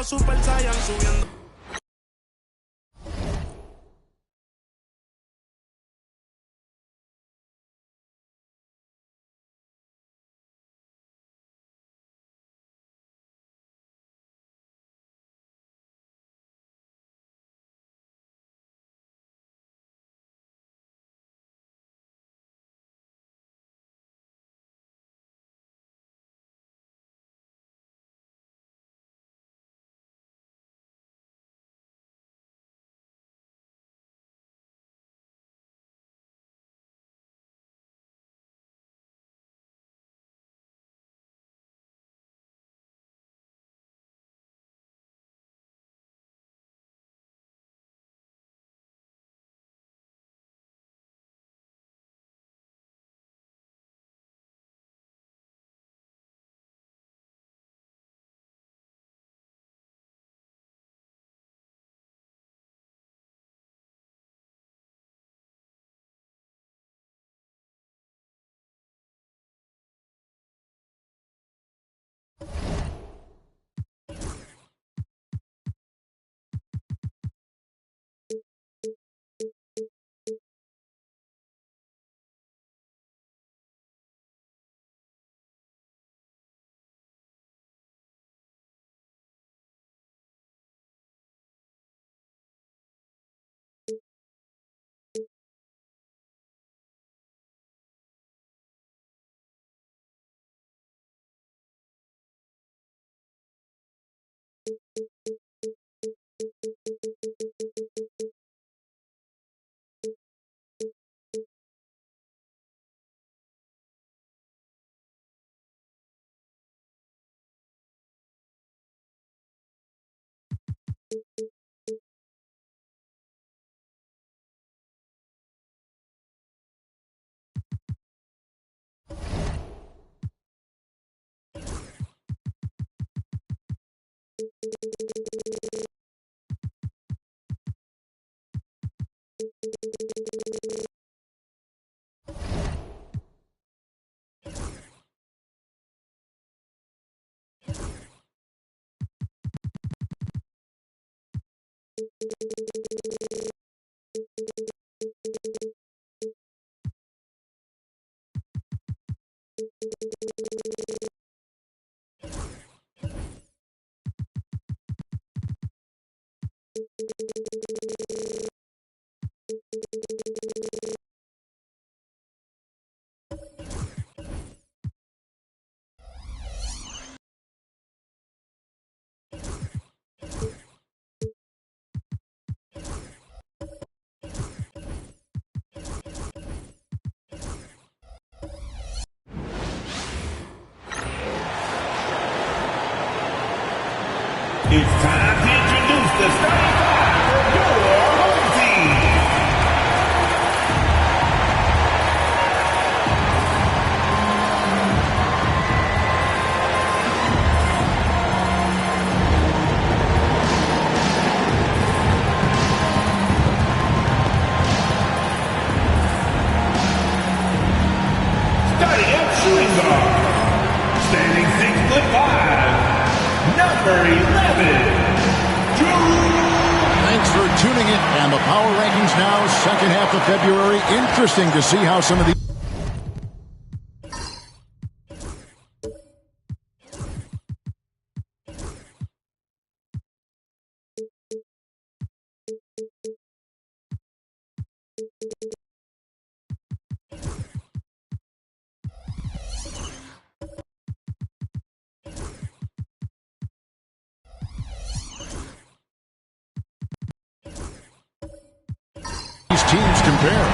Super Saiyan subiendo. It's time to introduce the starting five for your home team. Starting at shooting guard, standing 6'5", number 11, Thanks for tuning in. And the power rankings now, second half of February. Interesting to see how some of the these teams compare.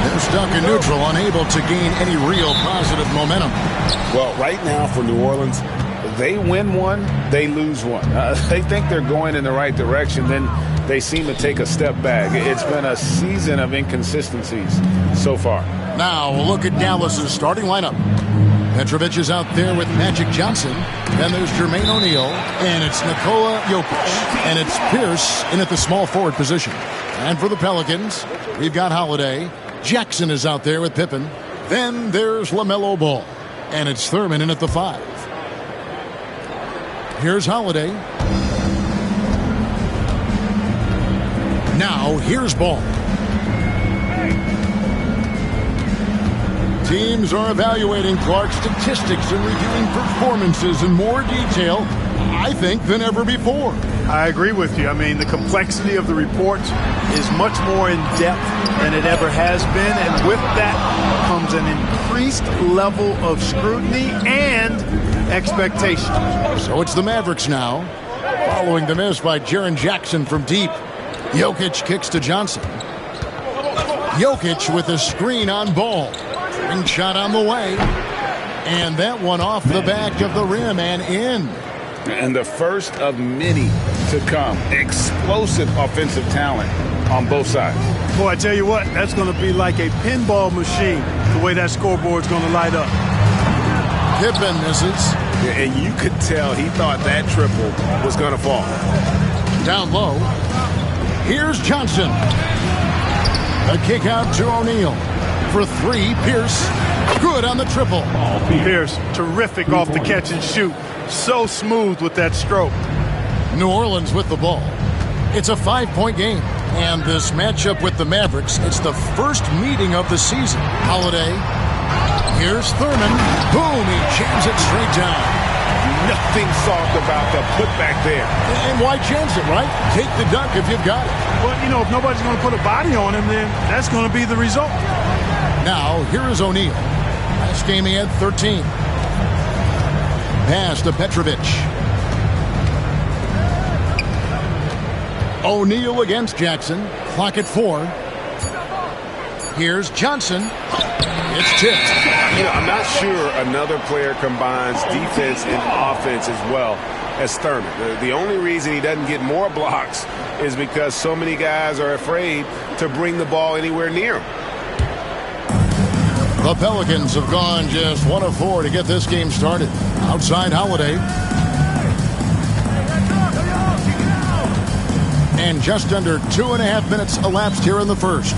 They're stuck in neutral, unable to gain any real positive momentum. Well, right now for New Orleans, they win one, they lose one. They think they're going in the right direction, then they seem to take a step back. It's been a season of inconsistencies so far. Now, a look at Dallas's starting lineup. Petrovic is out there with Magic Johnson. Then there's Jermaine O'Neal, and it's Nikola Jokic. And it's Pierce in at the small forward position. And for the Pelicans, we've got Holiday. Jackson is out there with Pippen. Then there's LaMelo Ball. And it's Thurman in at the 5. Here's Holiday. Now, here's ball. Teams are evaluating Clark's statistics and reviewing performances in more detail, I think, than ever before. I agree with you. I mean, the complexity of the reports is much more in depth than it ever has been, and with that comes an increased level of scrutiny and expectation. So it's the Mavericks now, following the miss by Jaren Jackson from deep. Jokic kicks to Johnson. Jokic with a screen on ball. Ring shot on the way. And that one off the back of the rim and in. And the first of many to come. Explosive offensive talent on both sides. Boy, I tell you what, that's going to be like a pinball machine, the way that scoreboard's going to light up. Pippen misses. And you could tell he thought that triple was going to fall. Down low. Here's Johnson. A kick out to O'Neal. For three, Pierce. Good on the triple. Pierce, terrific off the catch and shoot. So smooth with that stroke. New Orleans with the ball. It's a 5-point game. And this matchup with the Mavericks, it's the first meeting of the season. Holiday. Here's Thurman. Boom, he jams it straight down. Nothing soft about the putback there. And why chance it, right? Take the dunk if you've got it. Well, you know, if nobody's going to put a body on him, then that's going to be the result. Now, here is O'Neal. Last game he had 13. Pass to Petrovic. O'Neal against Jackson. Clock at 4. Here's Johnson. It's tipped. You know, I'm not sure another player combines defense and offense as well as Thurman. The only reason he doesn't get more blocks is because so many guys are afraid to bring the ball anywhere near him. The Pelicans have gone just 1 of 4 to get this game started. Outside Holiday. And just under 2.5 minutes elapsed here in the first.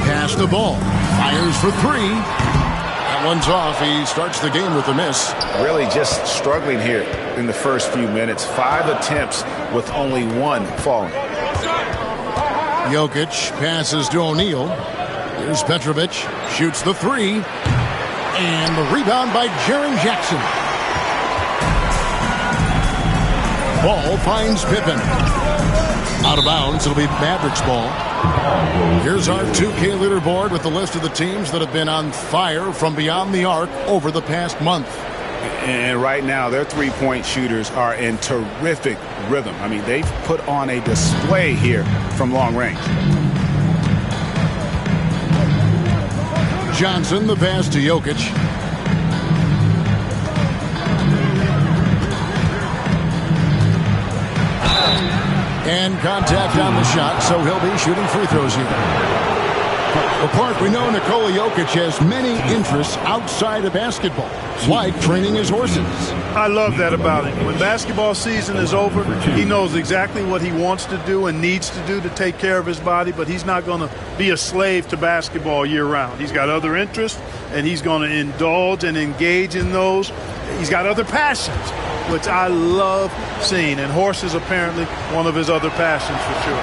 Pass the ball. Fires for 3. That one's off. He starts the game with a miss. Really just struggling here in the first few minutes. 5 attempts with only 1 falling. Jokic passes to O'Neal. Here's Petrovic. Shoots the 3. And the rebound by Jaren Jackson. Ball finds Pippen. Out of bounds. It'll be Mavericks ball. Here's our 2K leaderboard with the list of the teams that have been on fire from beyond the arc over the past month. And right now, their three-point shooters are in terrific rhythm. I mean, they've put on a display here from long range. Johnson, the pass to Jokic. And contact on the shot, so he'll be shooting free throws here. Well, Park, we know Nikola Jokic has many interests outside of basketball, like training his horses. I love that about him. When basketball season is over, he knows exactly what he wants to do and needs to do to take care of his body, but he's not going to be a slave to basketball year-round. He's got other interests, and he's going to indulge and engage in those. He's got other passions, which I love seeing, and horses apparently one of his other passions for sure.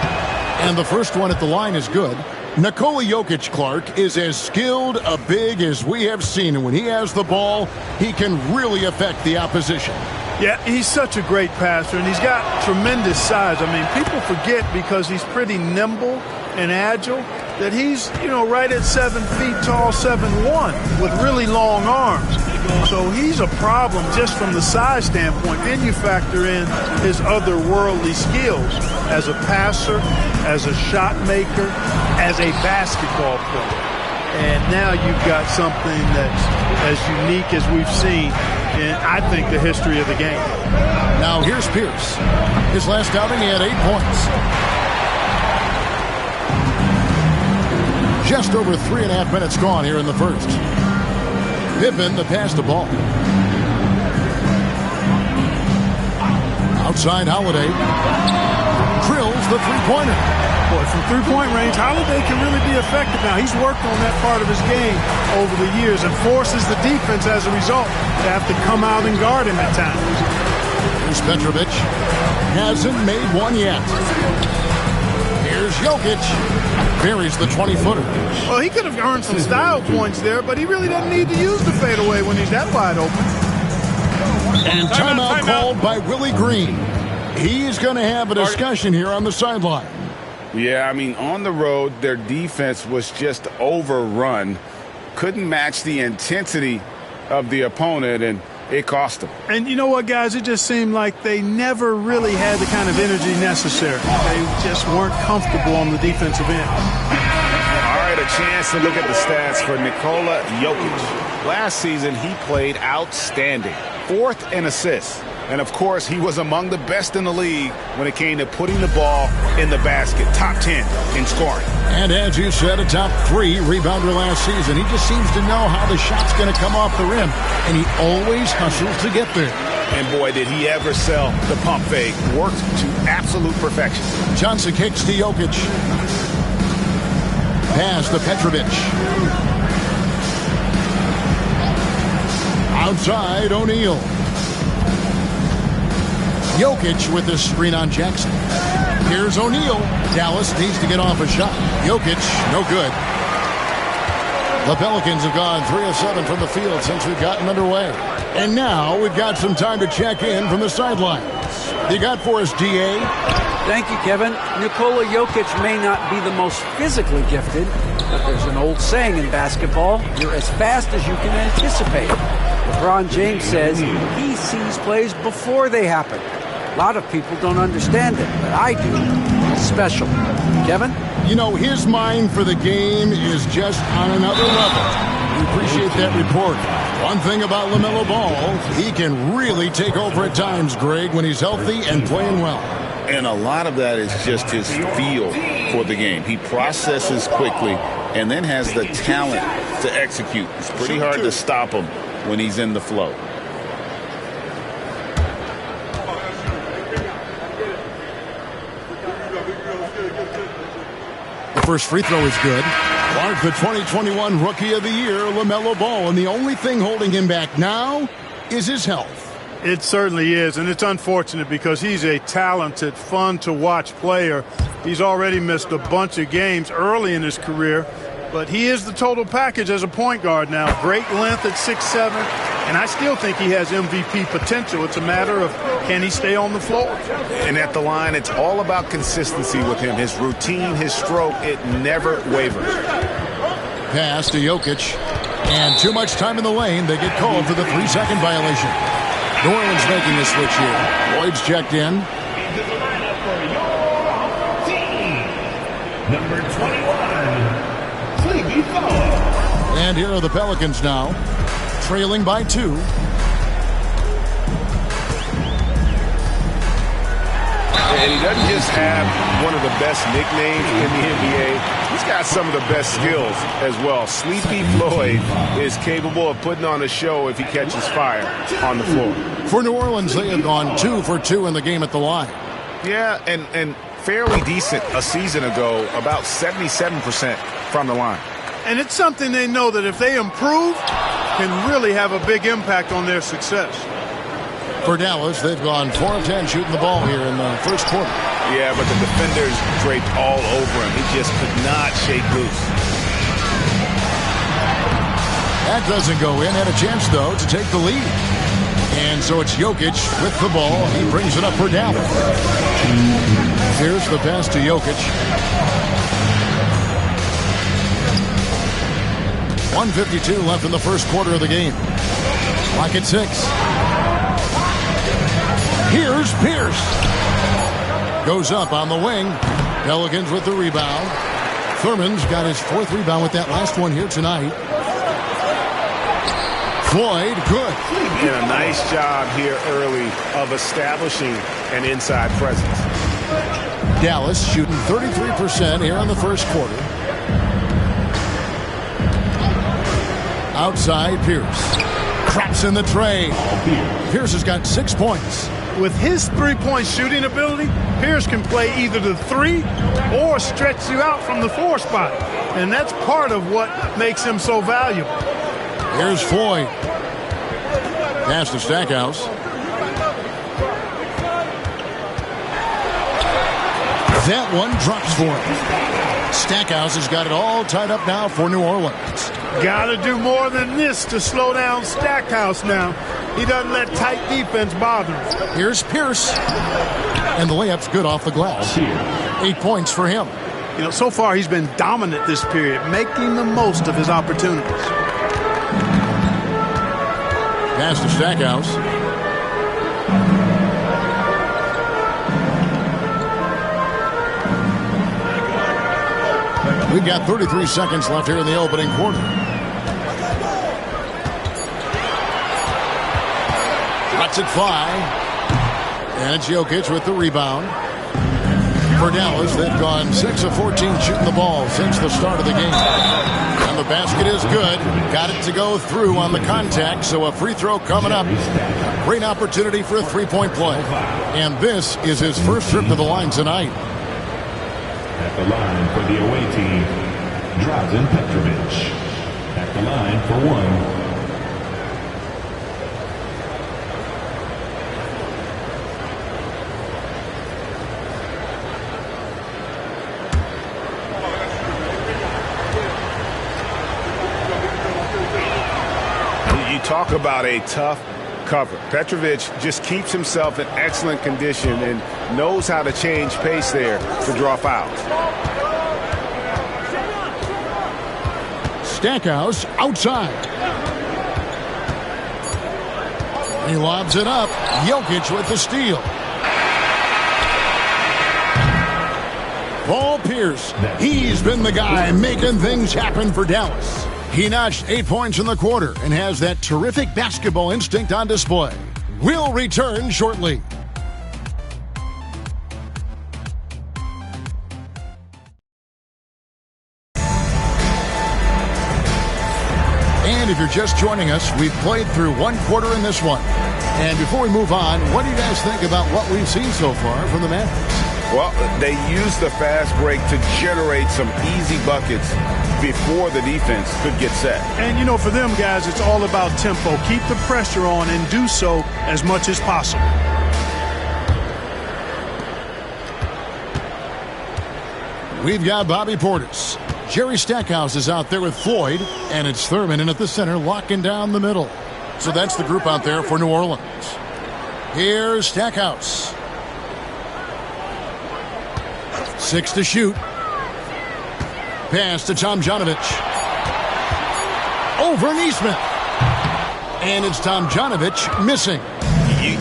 And the first one at the line is good. Nikola Jokic, Clark, is as skilled a big as we have seen. And when he has the ball, he can really affect the opposition. Yeah, he's such a great passer, and he's got tremendous size. I mean, people forget because he's pretty nimble and agile that he's, you know, right at 7 feet tall, 7'1", with really long arms. So he's a problem just from the size standpoint. Then you factor in his otherworldly skills as a passer, as a shot maker, as a basketball player. And now you've got something that's as unique as we've seen in, I think, the history of the game. Now here's Pierce. His last outing, he had 8 points. Just over 3.5 minutes gone here in the first. Pippen to pass the ball. Outside Holiday. Drills the three-pointer. Boy, from three-point range, Holiday can really be effective now. He's worked on that part of his game over the years and forces the defense as a result to have to come out and guard him at times. Here's Petrovic. Hasn't made one yet. Here's Jokic. Buries the 20-footer. Well, he could have earned some style points there, but he really doesn't need to use the fadeaway when he's that wide open. And timeout called by Willie Green. He's going to have a discussion here on the sideline. Yeah, I mean, on the road, their defense was just overrun. Couldn't match the intensity of the opponent, and it cost them. And you know what, guys? It just seemed like they never really had the kind of energy necessary. They just weren't comfortable on the defensive end. All right, a chance to look at the stats for Nikola Jokic. Last season, he played outstanding. 4th in assists. And, of course, he was among the best in the league when it came to putting the ball in the basket. Top 10 in scoring. And as you said, a top 3 rebounder last season. He just seems to know how the shot's going to come off the rim, and he always hustles to get there. And, boy, did he ever sell the pump fake. Worked to absolute perfection. Johnson kicks to Jokic. Pass to Petrovic. Outside, O'Neal. Jokic with the screen on Jackson. Here's O'Neal. Dallas needs to get off a shot. Jokic, no good. The Pelicans have gone 3 of 7 from the field since we've gotten underway. And now we've got some time to check in from the sidelines. You got for us, D.A.? Thank you, Kevin. Nikola Jokic may not be the most physically gifted, but there's an old saying in basketball, you're as fast as you can anticipate. LeBron James says he sees plays before they happen. A lot of people don't understand it, but I do. It's special. Kevin? You know, his mind for the game is just on another level. We appreciate that report. One thing about LaMelo Ball, he can really take over at times, Greg, when he's healthy and playing well. And a lot of that is just his feel for the game. He processes quickly and then has the talent to execute. It's pretty hard to stop him when he's in the flow. The first free throw is good. Mark, the 2021 Rookie of the Year, LaMelo Ball, and the only thing holding him back now is his health. It certainly is, and it's unfortunate because he's a talented, fun-to-watch player. He's already missed a bunch of games early in his career, but he is the total package as a point guard now. Great length at 6'7", and I still think he has MVP potential. It's a matter of can he stay on the floor. And at the line, it's all about consistency with him. His routine, his stroke, it never wavers. Pass to Jokic, and too much time in the lane. They get called for the 3-second violation. New Orleans making a switch here. Lloyd's checked in. Number 21, Sebio. And here are the Pelicans now, trailing by 2. And he doesn't just have one of the best nicknames in the NBA. He's got some of the best skills as well. Sleepy Floyd is capable of putting on a show if he catches fire on the floor. For New Orleans, they have gone 2 for 2 in the game at the line. Yeah, and fairly decent a season ago, about 77% from the line. And it's something they know that if they improve, can really have a big impact on their success. For Dallas, they've gone 4 of 10 shooting the ball here in the first quarter. Yeah, but the defenders draped all over him. He just could not shake loose. That doesn't go in. Had a chance, though, to take the lead. And so it's Jokic with the ball. He brings it up for Dallas. Here's the pass to Jokic. 1:52 left in the first quarter of the game. Clock at 6. Here's Pierce. Goes up on the wing. Pelicans with the rebound. Thurman's got his 4th rebound with that last one here tonight. Floyd, good. And a nice job here early of establishing an inside presence. Dallas shooting 33% here in the first quarter. Outside, Pierce. Craps in the tray. Pierce has got 6 points. With his three-point shooting ability, Pierce can play either the 3 or stretch you out from the 4 spot. And that's part of what makes him so valuable. Here's Floyd. Pass to Stackhouse. That one drops for him. Stackhouse has got it all tied up now for New Orleans. Got to do more than this to slow down Stackhouse now. He doesn't let tight defense bother him. Here's Pierce. And the layup's good off the glass. 8 points for him. You know, so far he's been dominant this period, making the most of his opportunities. Pass to Stackhouse. We've got 33 seconds left here in the opening quarter. Lets it fly. And it's Jokic with the rebound. For Dallas, they've gone 6 of 14 shooting the ball since the start of the game. And the basket is good. Got it to go through on the contact, so a free throw coming up. Great opportunity for a three-point play. And this is his first trip to the line tonight. At the line for the away team, Drazen Petrovic. At the line for one. You talk about a tough cover. Petrovic just keeps himself in excellent condition and knows how to change pace there to draw fouls. Stackhouse outside. He lobs it up. Jokic with the steal. Paul Pierce. He's been the guy making things happen for Dallas. He notched 8 points in the quarter and has that terrific basketball instinct on display. We'll return shortly. And if you're just joining us, we've played through one quarter in this one. And before we move on, what do you guys think about what we've seen so far from the Mavericks? Well, they used the fast break to generate some easy buckets before the defense could get set. And, you know, for them guys, it's all about tempo. Keep the pressure on and do so as much as possible. We've got Bobby Portis. Jerry Stackhouse is out there with Floyd, and it's Thurman in at the center, locking down the middle. So that's the group out there for New Orleans. Here's Stackhouse. 6 to shoot. Pass to Tomjanovich. Over Neesmith. And it's Tomjanovich missing.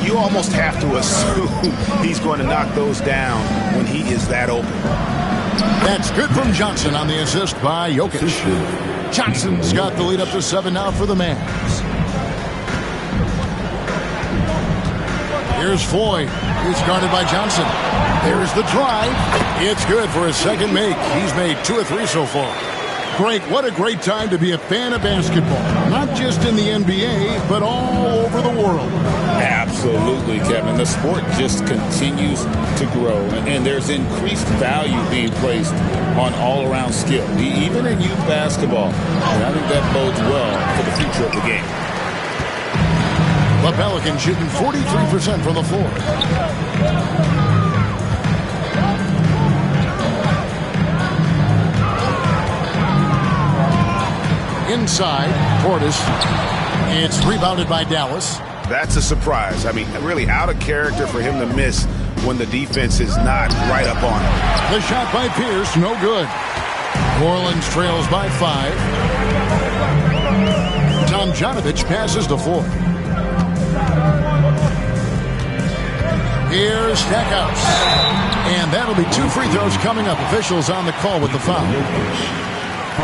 You almost have to assume he's going to knock those down when he is that open. That's good from Johnson on the assist by Jokic. Johnson's got the lead up to 7 now for the Mavs. Here's Floyd. He's guarded by Johnson. There's the drive. It's good for his second make. He's made 2 of 3 so far. Great. What a great time to be a fan of basketball. Not just in the NBA, but all over the world. Absolutely, Kevin. The sport just continues to grow, and there's increased value being placed on all-around skill, even in youth basketball. And I think that bodes well for the future of the game. The Pelicans shooting 43% from the floor. Inside, Portis. It's rebounded by Dallas. That's a surprise. I mean, really out of character for him to miss when the defense is not right up on him. The shot by Pierce, no good. New Orleans trails by 5. Tomjanovich passes to Floyd. Here's Stackhouse. And that'll be 2 free throws coming up. Officials on the call with the foul.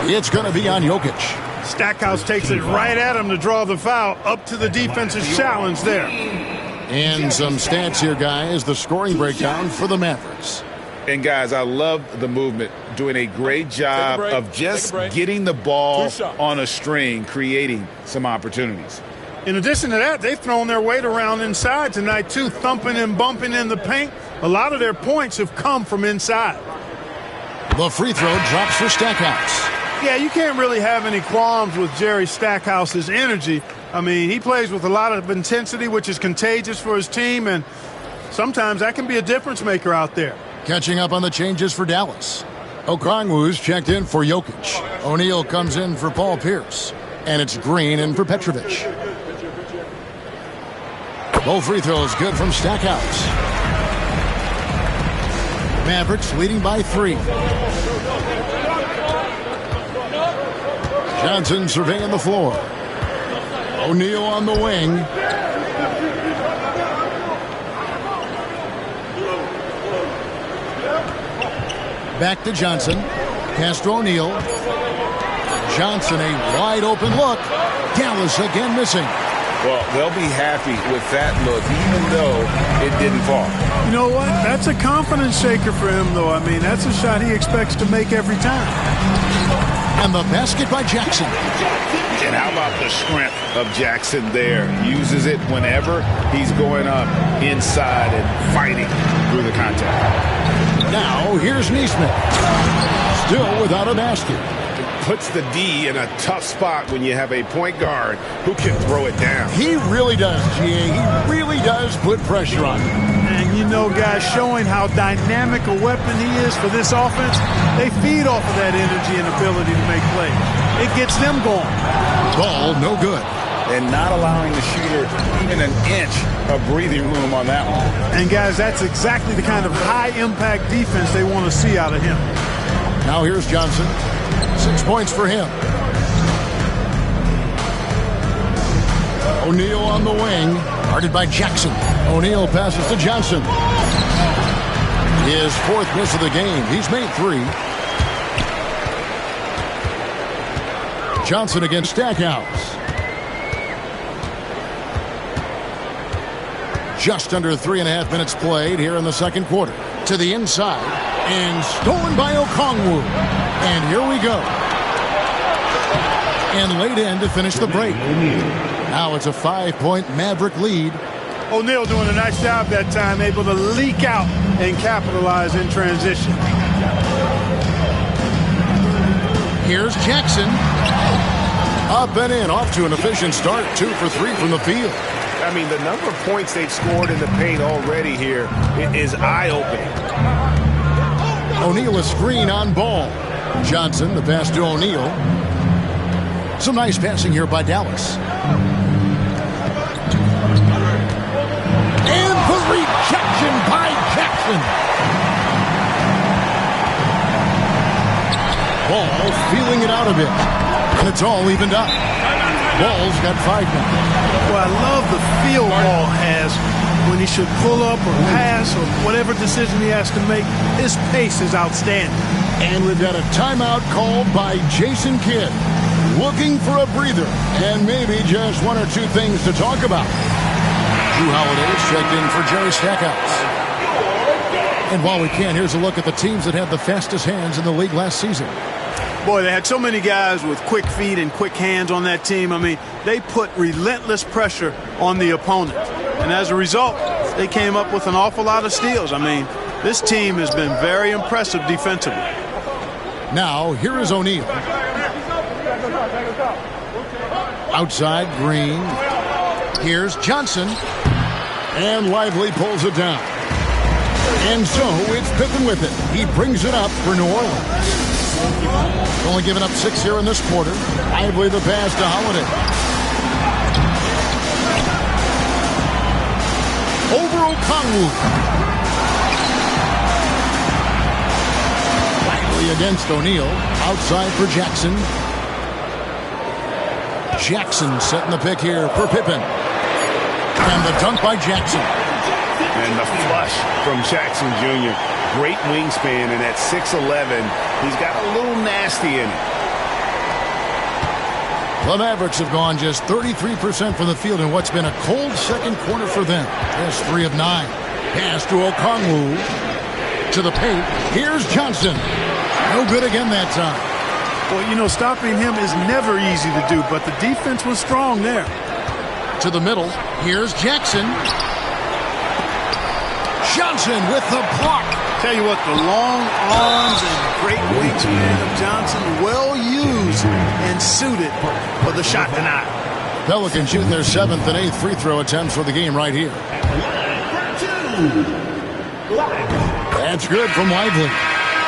It's going to be on Jokic. Stackhouse takes it right at him to draw the foul. Up to the defense's challenge there. And some stats here, guys. The scoring breakdown for the Mavericks. And, guys, I love the movement. Doing a great job of just getting the ball on a string, creating some opportunities. In addition to that, they've thrown their weight around inside tonight, too, thumping and bumping in the paint. A lot of their points have come from inside. The free throw drops for Stackhouse. Yeah, you can't really have any qualms with Jerry Stackhouse's energy. I mean, he plays with a lot of intensity, which is contagious for his team, and sometimes that can be a difference maker out there. Catching up on the changes for Dallas. Okongwu's checked in for Jokic. O'Neal comes in for Paul Pierce. And it's Green in for Petrovic. Both free throws good from Stackhouse. Mavericks leading by 3. Johnson surveying the floor. O'Neal on the wing. Back to Johnson. Pass to O'Neal. Johnson, a wide open look. Dallas again missing. Well, they'll be happy with that look, even though it didn't fall. You know what? That's a confidence shaker for him, though. I mean, that's a shot he expects to make every time. And the basket by Jackson. And how about the strength of Jackson there? Uses it whenever he's going up inside and fighting through the contact. Now, here's Neesmith. Still without a basket. Puts the D in a tough spot when you have a point guard who can throw it down. He really does, G.A. He really does put pressure on him. And you know, guys, showing how dynamic a weapon he is for this offense, they feed off of that energy and ability to make plays. It gets them going. Ball no good. And not allowing the shooter even an inch of breathing room on that one. And, guys, that's exactly the kind of high-impact defense they want to see out of him. Now here's Johnson. 6 points for him. O'Neal on the wing. Guarded by Jackson. O'Neal passes to Johnson. His 4th miss of the game. He's made 3. Johnson against Stackhouse. Just under 3.5 minutes played here in the second quarter. To the inside. And stolen by Okongwu. And here we go. And laid in to finish the break. Now it's a 5-point Maverick lead. O'Neal doing a nice job that time, able to leak out and capitalize in transition. Here's Jackson. Up and in, off to an efficient start. 2 for 3 from the field. I mean, the number of points they've scored in the paint already here is eye-opening. O'Neal a screen on Ball. Johnson, the pass to O'Neal. Some nice passing here by Dallas. And the rejection by Jackson. Ball feeling it out a bit. And it's all evened up. Ball's got 5 now. Well, I love the feel Ball has when he should pull up or pass or whatever decision he has to make. His pace is outstanding. And we've got a timeout called by Jason Kidd. Looking for a breather and maybe just 1 or 2 things to talk about. Drew Holiday's checked in for Jerry Stackhouse. And while we can, here's a look at the teams that had the fastest hands in the league last season. Boy, they had so many guys with quick feet and quick hands on that team. I mean, they put relentless pressure on the opponent. And as a result, they came up with an awful lot of steals. I mean, this team has been very impressive defensively. Now, here is O'Neal. Outside, Green. Here's Johnson. And Lively pulls it down. And so it's Pippen with it. He brings it up for New Orleans. Only giving up 6 here in this quarter. Lively the pass to Holiday. Over Okongwu. Lively against O'Neal. Outside for Jackson. Jackson setting the pick here for Pippen. And the dunk by Jackson. And the flush from Jackson Jr. Great wingspan, and at 6'11", he's got a little nasty in it. The Mavericks have gone just 33% from the field in what's been a cold second quarter for them. Just 3 of 9. Pass to Okongwu. To the paint. Here's Johnson. No good again that time. Well, you know, stopping him is never easy to do, but the defense was strong there. To the middle. Here's Jackson. Johnson with the block. Tell you what, the long arms and great wingspan of Johnson, well used and suited for the shot denial. Pelicans shoot their 7th and 8th free throw attempts for the game right here. That's good from Lively.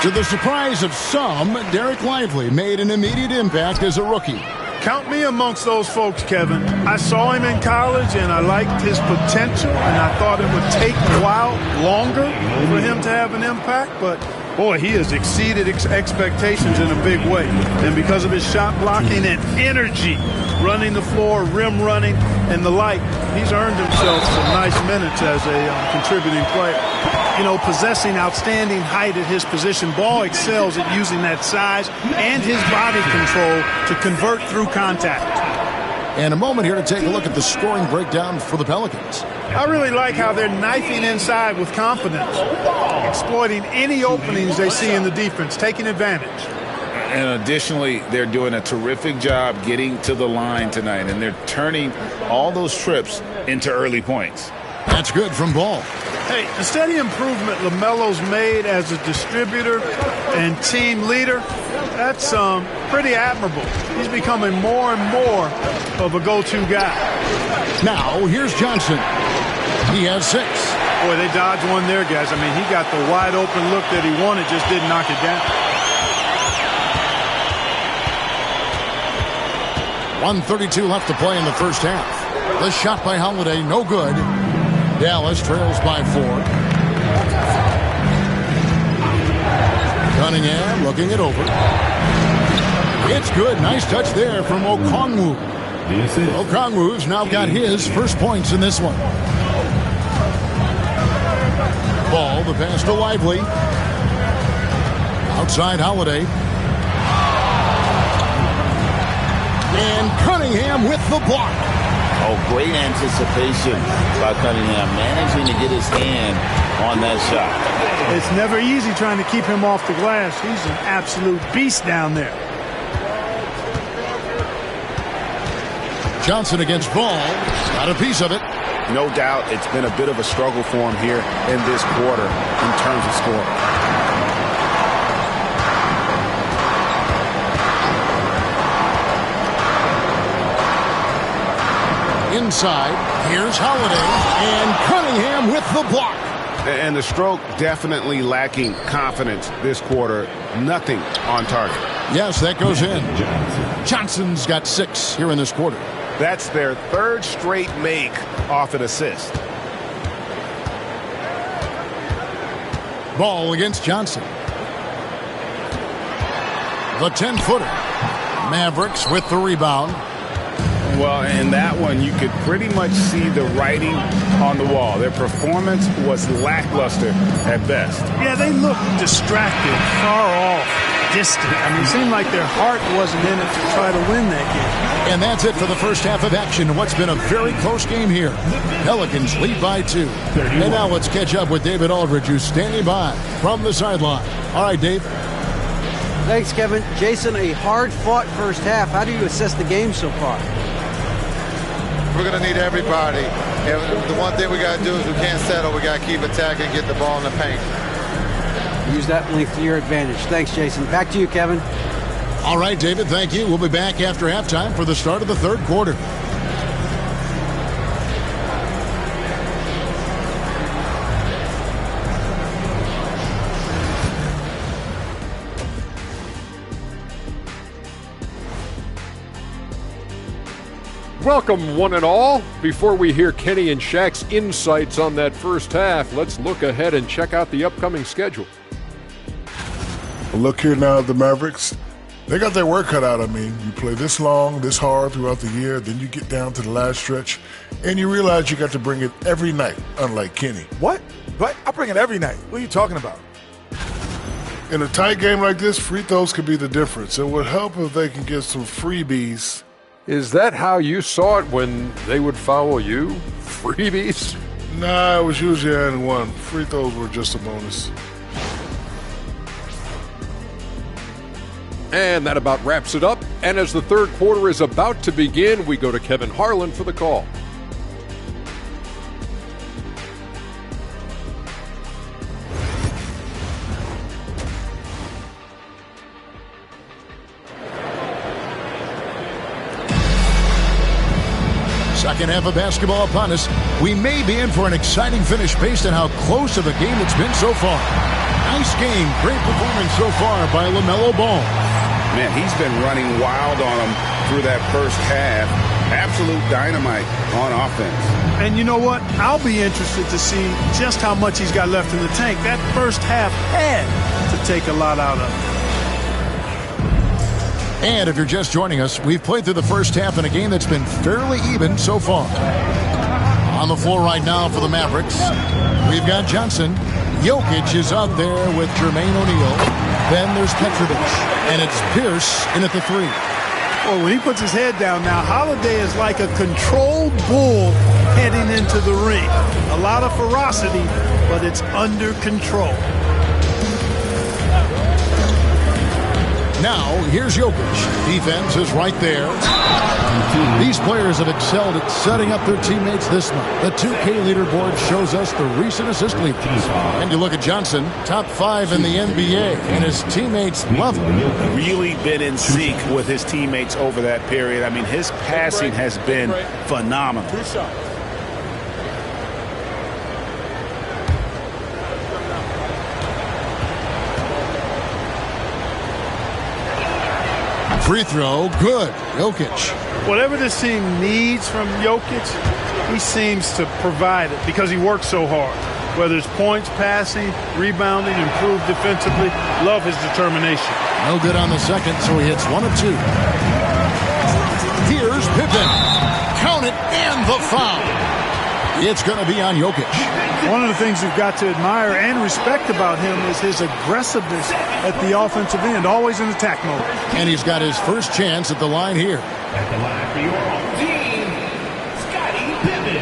To the surprise of some, Derek Lively made an immediate impact as a rookie. Count me amongst those folks, Kevin. I saw him in college, and I liked his potential, and I thought it would take a while longer for him to have an impact, but boy, he has exceeded expectations in a big way. And because of his shot blocking and energy, running the floor, rim running, and the like, he's earned himself some nice minutes as a contributing player. You know, possessing outstanding height at his position, Ball excels at using that size and his body control to convert through contact. And a moment here to take a look at the scoring breakdown for the Pelicans. I really like how they're knifing inside with confidence, exploiting any openings they see in the defense, taking advantage. And additionally, they're doing a terrific job getting to the line tonight, and they're turning all those trips into early points. That's good from Ball. Hey, the steady improvement LaMelo's made as a distributor and team leader, that's pretty admirable. He's becoming more and more of a go-to guy. Now, here's Johnson. He has 6. Boy, they dodged one there, guys. I mean, he got the wide-open look that he wanted, just didn't knock it down. 1:32 left to play in the first half. The shot by Holiday, no good. Dallas trails by 4. Cunningham looking it over. It's good. Nice touch there from Okongwu. Okongwu's now got his first points in this one. Ball, the pass to Lively. Outside Holiday. And Cunningham with the block. Oh, great anticipation by Cunningham, managing to get his hand on that shot. It's never easy trying to keep him off the glass. He's an absolute beast down there. Johnson against Ball. Got a piece of it. No doubt it's been a bit of a struggle for him here in this quarter in terms of scoring. Inside, here's Holiday, and Cunningham with the block. And the stroke definitely lacking confidence this quarter. Nothing on target. Yes, that goes in. Johnson's got 6 here in this quarter. That's their 3rd straight make off an assist. Ball against Johnson. The 10-footer. Mavericks with the rebound. Well, in that one, you could pretty much see the writing on the wall. Their performance was lackluster at best. Yeah, they looked distracted, far off, distant. I mean, it seemed like their heart wasn't in it to try to win that game. And that's it for the first half of action. What's been a very close game here. Pelicans lead by 2. And now let's catch up with David Aldridge, who's standing by from the sideline. All right, Dave. Thanks, Kevin. Jason, a hard-fought first half. How do you assess the game so far? We're going to need everybody. And the one thing we got to do is we can't settle. We got to keep attacking, get the ball in the paint. Use that length to your advantage. Thanks, Jason. Back to you, Kevin. All right, David, thank you. We'll be back after halftime for the start of the 3rd quarter. Welcome, one and all. Before we hear Kenny and Shaq's insights on that first half, let's look ahead and check out the upcoming schedule. Look here now at the Mavericks. They got their work cut out. I mean, you play this long, this hard throughout the year, then you get down to the last stretch, and you realize you got to bring it every night, unlike Kenny. What? I bring it every night. What are you talking about? In a tight game like this, free throws could be the difference. It would help if they can get some freebies. Is that how you saw it when they would foul you? Freebies? Nah, it was usually and one. Free throws were just a bonus. And that about wraps it up. And as the 3rd quarter is about to begin, we go to Kevin Harlan for the call. Second half of basketball upon us. We may be in for an exciting finish based on how close of a game it's been so far. Nice game. Great performance so far by LaMelo Ball. Man, he's been running wild on him through that first half. Absolute dynamite on offense. And you know what? I'll be interested to see just how much he's got left in the tank. That first half had to take a lot out of him. And if you're just joining us, we've played through the first half in a game that's been fairly even so far. On the floor right now for the Mavericks, we've got Johnson. Jokic is out there with Jermaine O'Neal. Then there's Petrovic. And it's Pierce in at the 3. Well, when he puts his head down now, Holiday is like a controlled bull heading into the ring. A lot of ferocity, but it's under control. Now, here's Jokic. Defense is right there. These players have excelled at setting up their teammates this month. The 2K leaderboard shows us the recent assist leaders. And you look at Johnson, top 5 in the NBA, and his teammates love him. Really been in sync with his teammates over that period. I mean, his passing has been phenomenal. Free throw, good. Jokic. Whatever this team needs from Jokic, he seems to provide it because he works so hard. Whether it's points, passing, rebounding, improved defensively, love his determination. No good on the second, so he hits 1 of 2. Here's Pippen. Count it and the foul. It's going to be on Jokic. One of the things you've got to admire and respect about him is his aggressiveness at the offensive end, always in attack mode. And he's got his first chance at the line here. At the line for your home team, Scottie Pippen.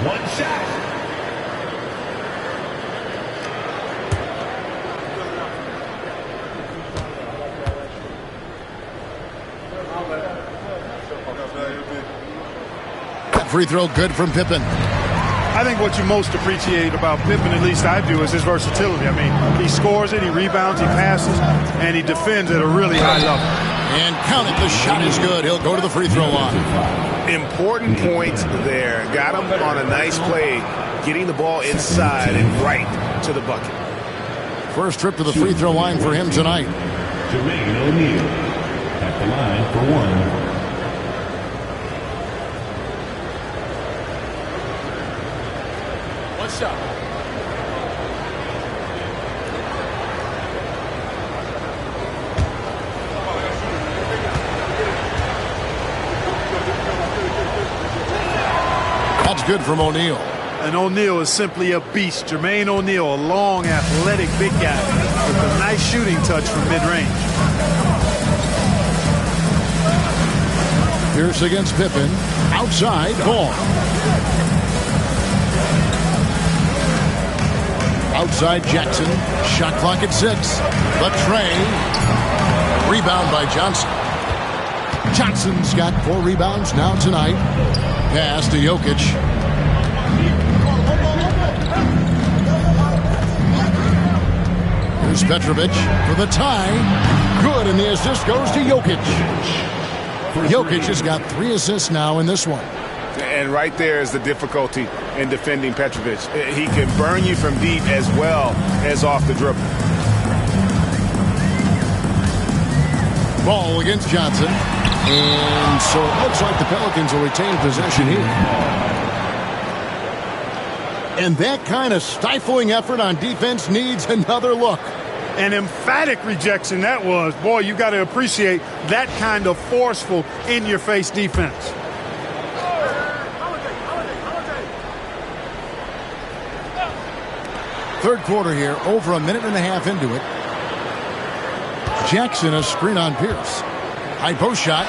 1 shot. Free throw good from Pippen. I think what you most appreciate about Pippen, at least I do, is his versatility. I mean, he scores it, he rebounds, he passes, and he defends at a really high level. And count it, the shot is good. He'll go to the free throw line. Important points there. Got him on a nice play, getting the ball inside and right to the bucket. First trip to the free throw line for him tonight. Jermaine O'Neal at the line for 1. Shot. That's good from O'Neal. And O'Neal is simply a beast. Jermaine O'Neal, a long, athletic, big guy with a nice shooting touch from mid-range. Pierce against Pippen. Outside, Ball. Outside Jackson. Shot clock at 6. The tray. Rebound by Johnson. Johnson's got 4 rebounds now tonight. Pass to Jokic. Here's Petrovic for the tie. Good, and the assist goes to Jokic. Jokic has got 3 assists now in this one. And right there is the difficulty in defending Petrovic. He can burn you from deep as well as off the dribble. Ball against Johnson. And so it looks like the Pelicans will retain possession here. And that kind of stifling effort on defense needs another look. An emphatic rejection that was. Boy, you got to appreciate that kind of forceful, in-your-face defense. Third quarter here, over a minute and a half into it. Jackson, a screen on Pierce. High post shot.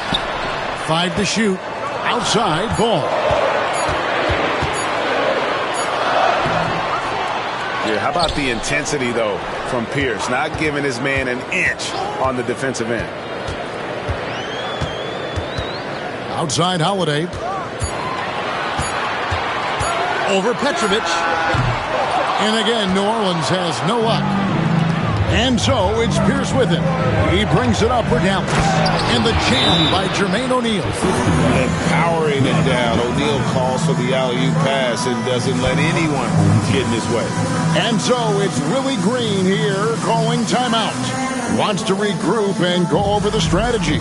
5 to shoot. Outside, Ball. Yeah, how about the intensity, though, from Pierce? Not giving his man an inch on the defensive end. Outside, Holiday. Over Petrovic. And again, New Orleans has no luck. And so it's Pierce with him. He brings it up for Dallas. And the jam by Jermaine O'Neal. And powering it down. O'Neal calls for the alley-oop pass and doesn't let anyone get in his way. And so it's Willie Green here calling timeout. Wants to regroup and go over the strategy.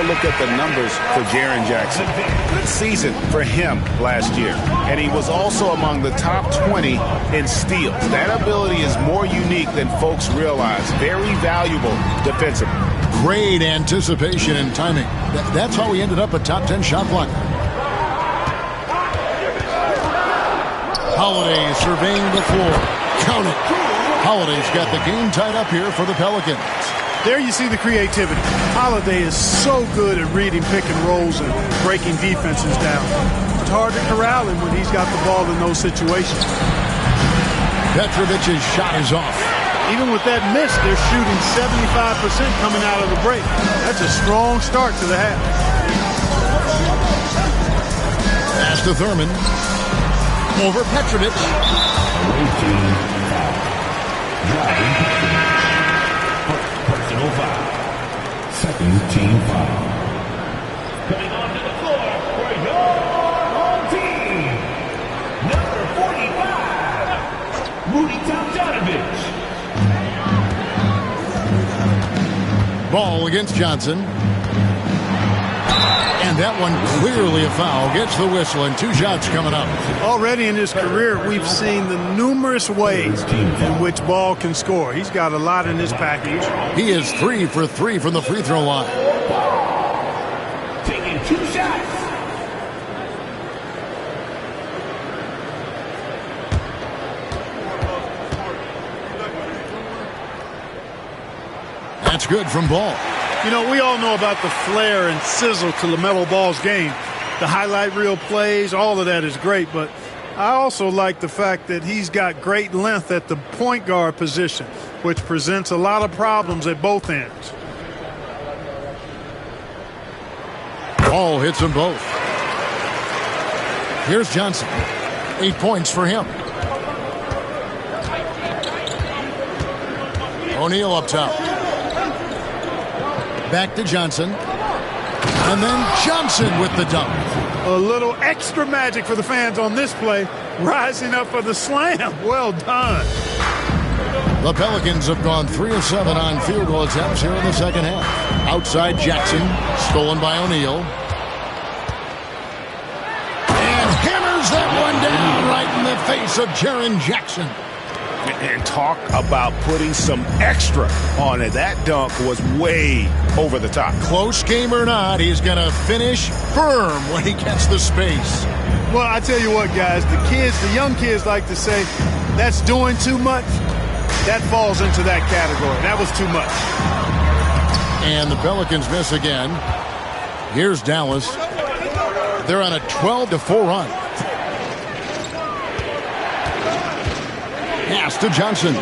Look at the numbers for Jaren Jackson. Good season for him last year. And he was also among the top 20 in steals. That ability is more unique than folks realize. Very valuable defensively. Great anticipation and timing. That's how he ended up a top 10 shot blocker. Holiday surveying the floor. Count it. Holiday's got the game tied up here for the Pelicans. There you see the creativity. Holiday is so good at reading pick and rolls and breaking defenses down. It's hard to corral him when he's got the ball in those situations. Petrovic's shot is off. Even with that miss, they're shooting 75% coming out of the break. That's a strong start to the half. Pass to Thurman. Over Petrovic. Personal foul. Second team foul. Coming onto the floor for your home team. Number 45, Rudy Tomjanovich. Ball against Johnson. And that one clearly a foul. Gets the whistle and 2 shots coming up. Already in his career, we've seen the numerous ways in which Ball can score. He's got a lot in his package. He is 3 for 3 from the free throw line. Taking 2 shots. That's good from Ball. You know, we all know about the flair and sizzle to LaMelo Ball's game. The highlight reel plays, all of that is great, but I also like the fact that he's got great length at the point guard position, which presents a lot of problems at both ends. Ball hits them both. Here's Johnson. 8 points for him. O'Neal up top. Back to Johnson. And then Johnson with the dunk. A little extra magic for the fans on this play. Rising up for the slam. Well done. The Pelicans have gone 3 of 7 on field goal attempts here in the second half. Outside Jackson. Stolen by O'Neal. And hammers that one down right in the face of Jaren Jackson. And talk about putting some extra on it. That dunk was way over the top. Close game or not, he's going to finish firm when he gets the space. Well, I tell you what, guys, the young kids like to say, that's doing too much. That falls into that category. That was too much. And the Pelicans miss again. Here's Dallas. They're on a 12-4 run. Pass to Johnson.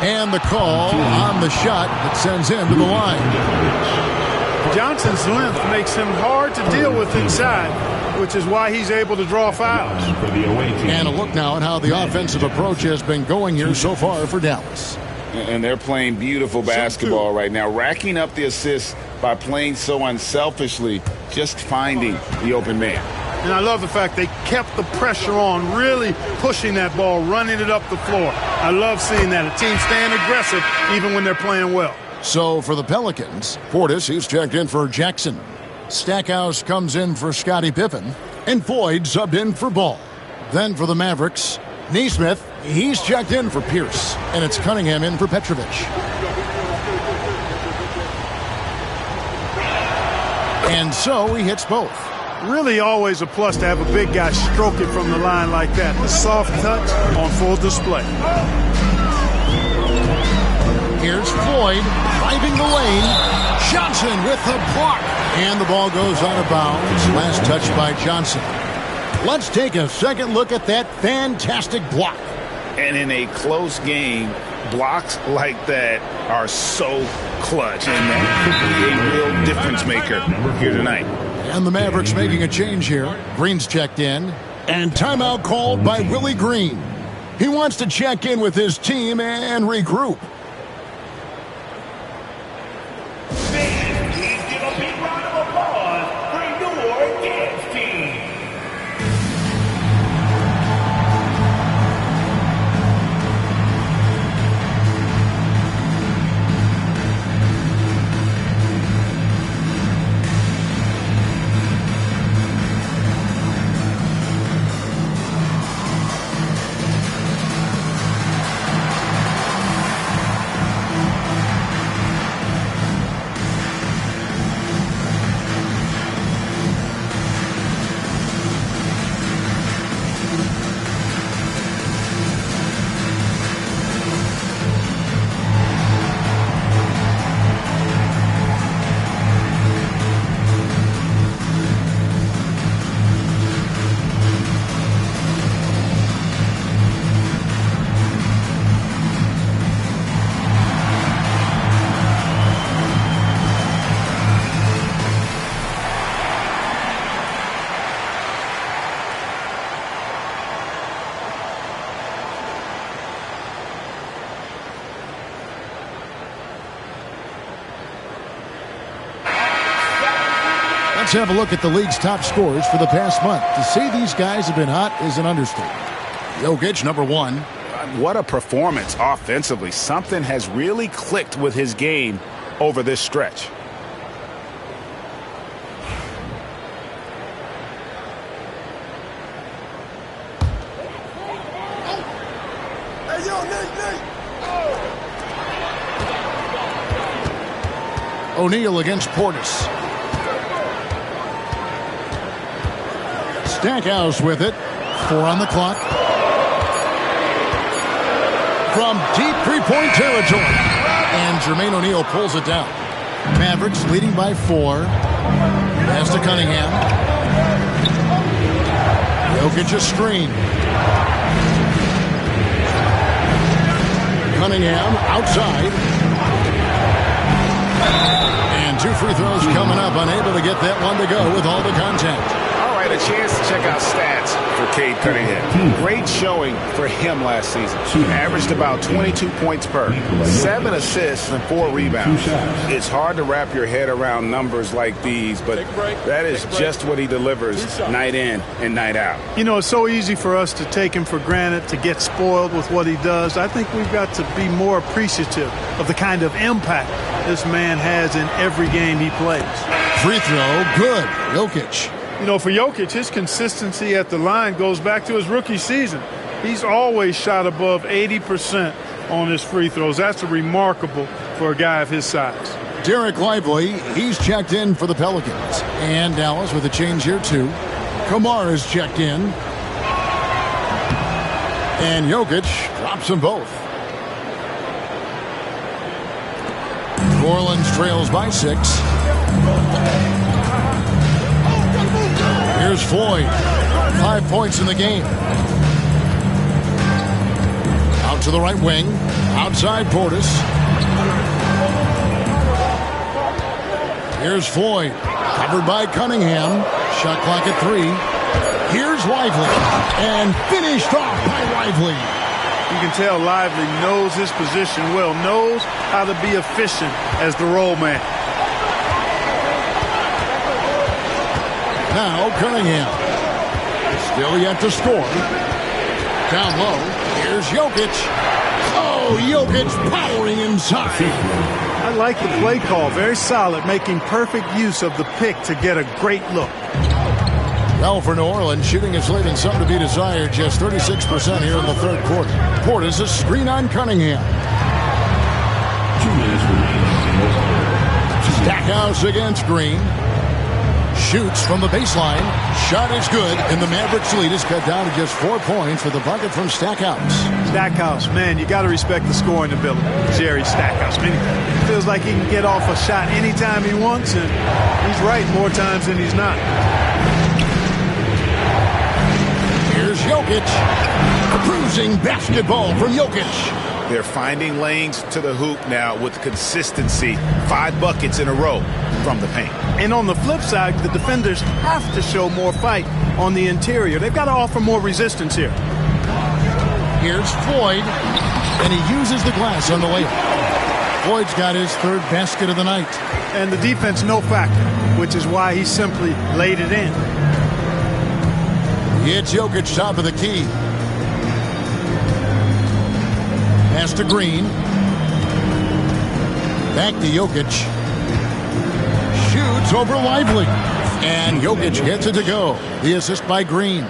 And the call on the shot that sends him to the line. Johnson's length makes him hard to deal with inside, which is why he's able to draw fouls. And a look now at how the offensive approach has been going here so far for Dallas. And they're playing beautiful basketball right now, racking up the assists by playing so unselfishly, just finding the open man. And I love the fact they kept the pressure on, really pushing that ball, running it up the floor. I love seeing that. A team staying aggressive even when they're playing well. So for the Pelicans, Portis, he's checked in for Jackson. Stackhouse comes in for Scottie Pippen. And Floyd subbed in for Ball. Then for the Mavericks, Nesmith, he's checked in for Pierce. And it's Cunningham in for Petrovic. And so he hits both. Really always a plus to have a big guy stroke it from the line like that. The soft touch on full display. Here's Floyd driving the lane. Johnson with the block. And the ball goes out of bounds. Last touch by Johnson. Let's take a second look at that fantastic block. And in a close game, blocks like that are so clutch. And that could be a real difference maker here tonight. And the Mavericks making a change here. Green's checked in. And timeout called by Willie Green. He wants to check in with his team and regroup. Please give a big round of applause for your dance team. Let's have a look at the league's top scorers for the past month. To say these guys have been hot is an understatement. Jokic, number 1. What a performance offensively. Something has really clicked with his game over this stretch. O'Neal against Portis. Stackhouse with it. 4 on the clock. From deep three-point territory. And Jermaine O'Neal pulls it down. Mavericks leading by 4. Pass to Cunningham. Jokic a screen. Cunningham outside. And 2 free throws coming up. Unable to get that one to go with all the contact. A chance to check out stats for Cade Cunningham. Great showing for him last season. He averaged about 22 points per, 7 assists and 4 rebounds. It's hard to wrap your head around numbers like these, but that is just what he delivers night in and night out. You know, it's so easy for us to take him for granted, to get spoiled with what he does. I think we've got to be more appreciative of the kind of impact this man has in every game he plays. Free throw, good. Jokic. You know, for Jokic, his consistency at the line goes back to his rookie season. He's always shot above 80% on his free throws. That's remarkable for a guy of his size. Derek Lively, he's checked in for the Pelicans. And Dallas with a change here, too. Kamara's checked in. And Jokic drops them both. New Orleans trails by 6. Here's Floyd. 5 points in the game. Out to the right wing. Outside Portis. Here's Floyd. Covered by Cunningham. Shot clock at 3. Here's Lively. And finished off by Lively. You can tell Lively knows his position well. Knows how to be efficient as the roll man. Now Cunningham. Still yet to score. Down low. Here's Jokic. Oh, Jokic powering inside. I like the play call. Very solid. Making perfect use of the pick to get a great look. Well, for New Orleans, shooting is leaving some to be desired. Just 36% here in the third quarter. Portis a screen on Cunningham. 2 minutes remaining. Stackhouse against Green. Shoots from the baseline. Shot is good, and the Mavericks lead is cut down to just 4 points with the bucket from Stackhouse. Stackhouse, man, you got to respect the scoring ability. Jerry Stackhouse. I mean, he feels like he can get off a shot anytime he wants, and he's right more times than he's not. Here's Jokic. A cruising basketball from Jokic. They're finding lanes to the hoop now with consistency. 5 buckets in a row from the paint. And on the flip side, the defenders have to show more fight on the interior. They've got to offer more resistance here. Here's Floyd, and he uses the glass on the layup. Floyd's got his 3rd basket of the night. And the defense no factor, which is why he simply laid it in. It's Jokic, top of the key. Pass to Green. Back to Jokic. Shoots over Lively. And Jokic gets it to go. The assist by Green.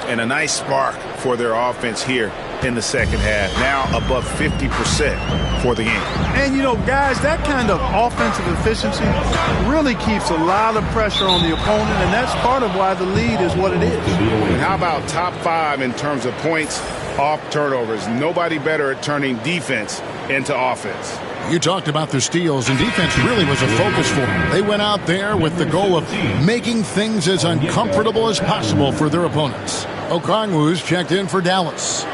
And a nice spark for their offense here in the second half. Now above 50% for the game. And, you know, guys, that kind of offensive efficiency really keeps a lot of pressure on the opponent, and that's part of why the lead is what it is. And how about top 5 in terms of points off turnovers? Nobody better at turning defense into offense. You talked about their steals, and defense really was a focus for them. They went out there with the goal of making things as uncomfortable as possible for their opponents. Okongwu's checked in for Dallas.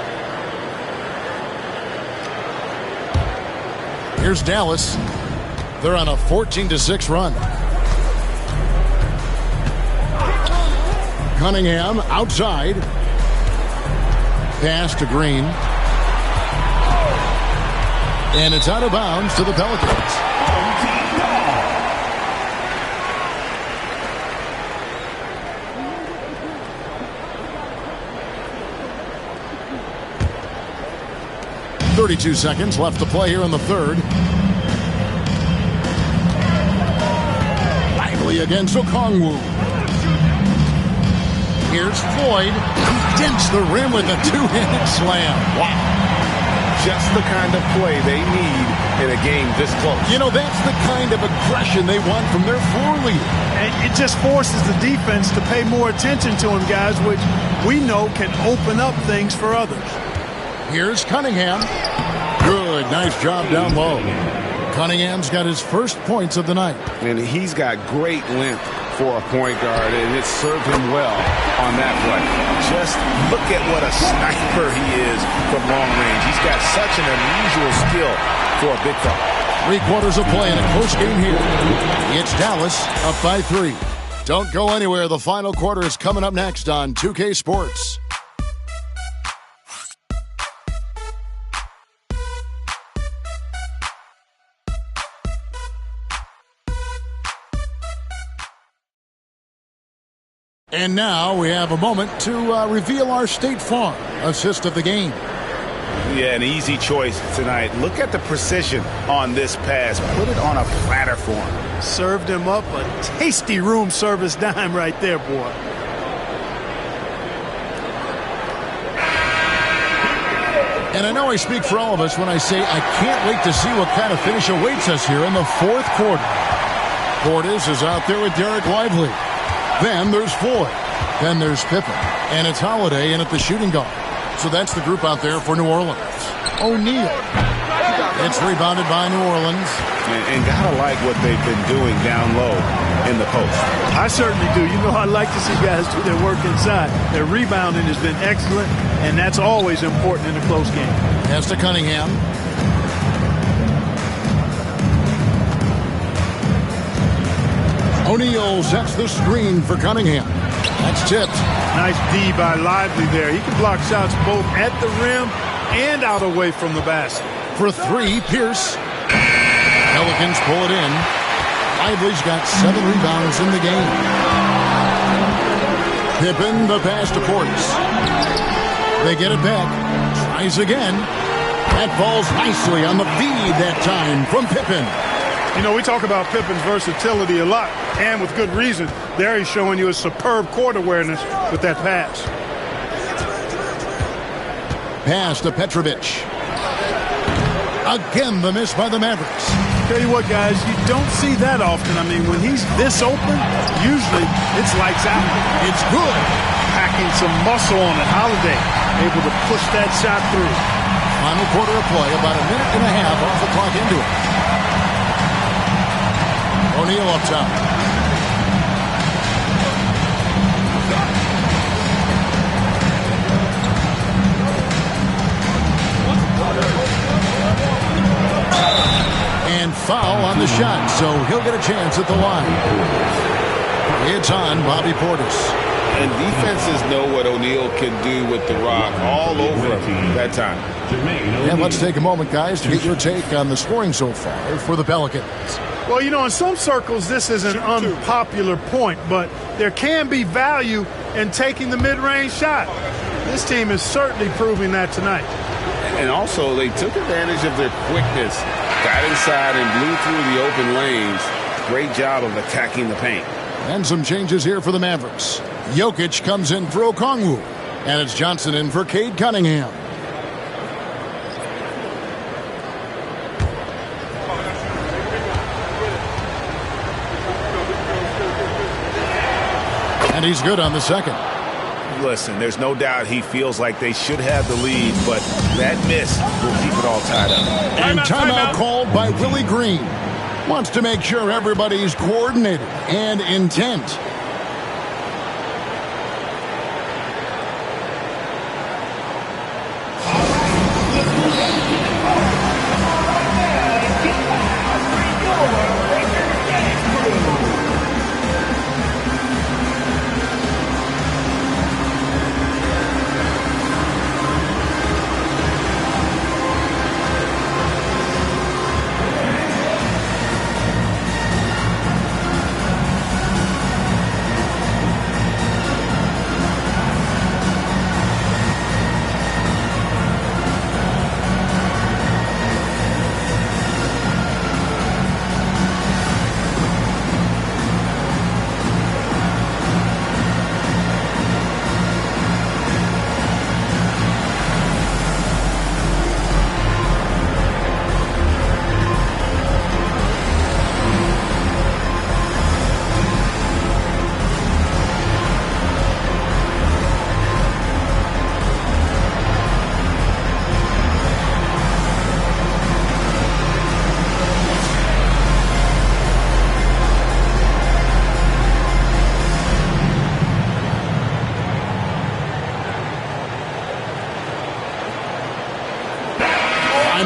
Here's Dallas. They're on a 14-6 run. Cunningham outside. Pass to Green. And it's out of bounds to the Pelicans. .32 seconds left to play here in the 3rd. Lively against Okongwu. Here's Floyd. He dents the rim with a 2-handed slam. Wow. Just the kind of play they need in a game this close. You know, that's the kind of aggression they want from their floor leader. And it just forces the defense to pay more attention to him, guys, which we know can open up things for others. Here's Cunningham. Good, nice job down low. Cunningham's got his first points of the night. And he's got great length for a point guard, and it served him well on that play. Just look at what a sniper he is from long range. He's got such an unusual skill for a big fella. 3/4 of play in a close game here. It's Dallas up by 3. Don't go anywhere. The final quarter is coming up next on 2K Sports. And now we have a moment to reveal our State Farm assist of the game. Yeah, an easy choice tonight. Look at the precision on this pass. Put it on a platter for him. Served him up a tasty room service dime right there, boy. And I know I speak for all of us when I say I can't wait to see what kind of finish awaits us here in the 4th quarter. Portis is out there with Derek Lively. Then there's Floyd. Then there's Pippen. And it's Holiday in at the shooting guard. So that's the group out there for New Orleans. O'Neal. It's rebounded by New Orleans. And gotta like what they've been doing down low in the post. I certainly do. You know, I like to see guys do their work inside. Their rebounding has been excellent, and that's always important in a close game. Pass to Cunningham. O'Neal sets the screen for Cunningham. That's tipped. Nice D by Lively there. He can block shots both at the rim and out away from the basket. For 3, Pierce. Pelicans pull it in. Lively's got 7 rebounds in the game. Pippen, the pass to Portis. They get it back. Tries again. That falls nicely on the feed that time from Pippen. You know, we talk about Pippen's versatility a lot, and with good reason. There he's showing you a superb court awareness with that pass. Pass to Petrovic. Again, the miss by the Mavericks. Tell you what, guys, you don't see that often. I mean, when he's this open, usually it's lights out. It's good. Packing some muscle on it. Holiday able to push that shot through. Final quarter of play, about a minute and a half off the clock into it. O'Neal up top. foul on the shot, so he'll get a chance at the line. It's on Bobby Portis. And defenses know what O'Neal can do with the rock all over him that time. And let's take a moment, guys, to get your take on the scoring so far for the Pelicans. Well, you know, in some circles, this is an unpopular point, but there can be value in taking the mid-range shot. This team is certainly proving that tonight. And also, they took advantage of their quickness, got inside and blew through the open lanes. Great job of attacking the paint. And some changes here for the Mavericks. Jokic comes in for Okongwu, and it's Johnson in for Cade Cunningham. And he's good on the second. Listen, there's no doubt he feels like they should have the lead, but that miss will keep it all tied up. And timeout called by Willie Green. Wants to make sure everybody's coordinated and intent.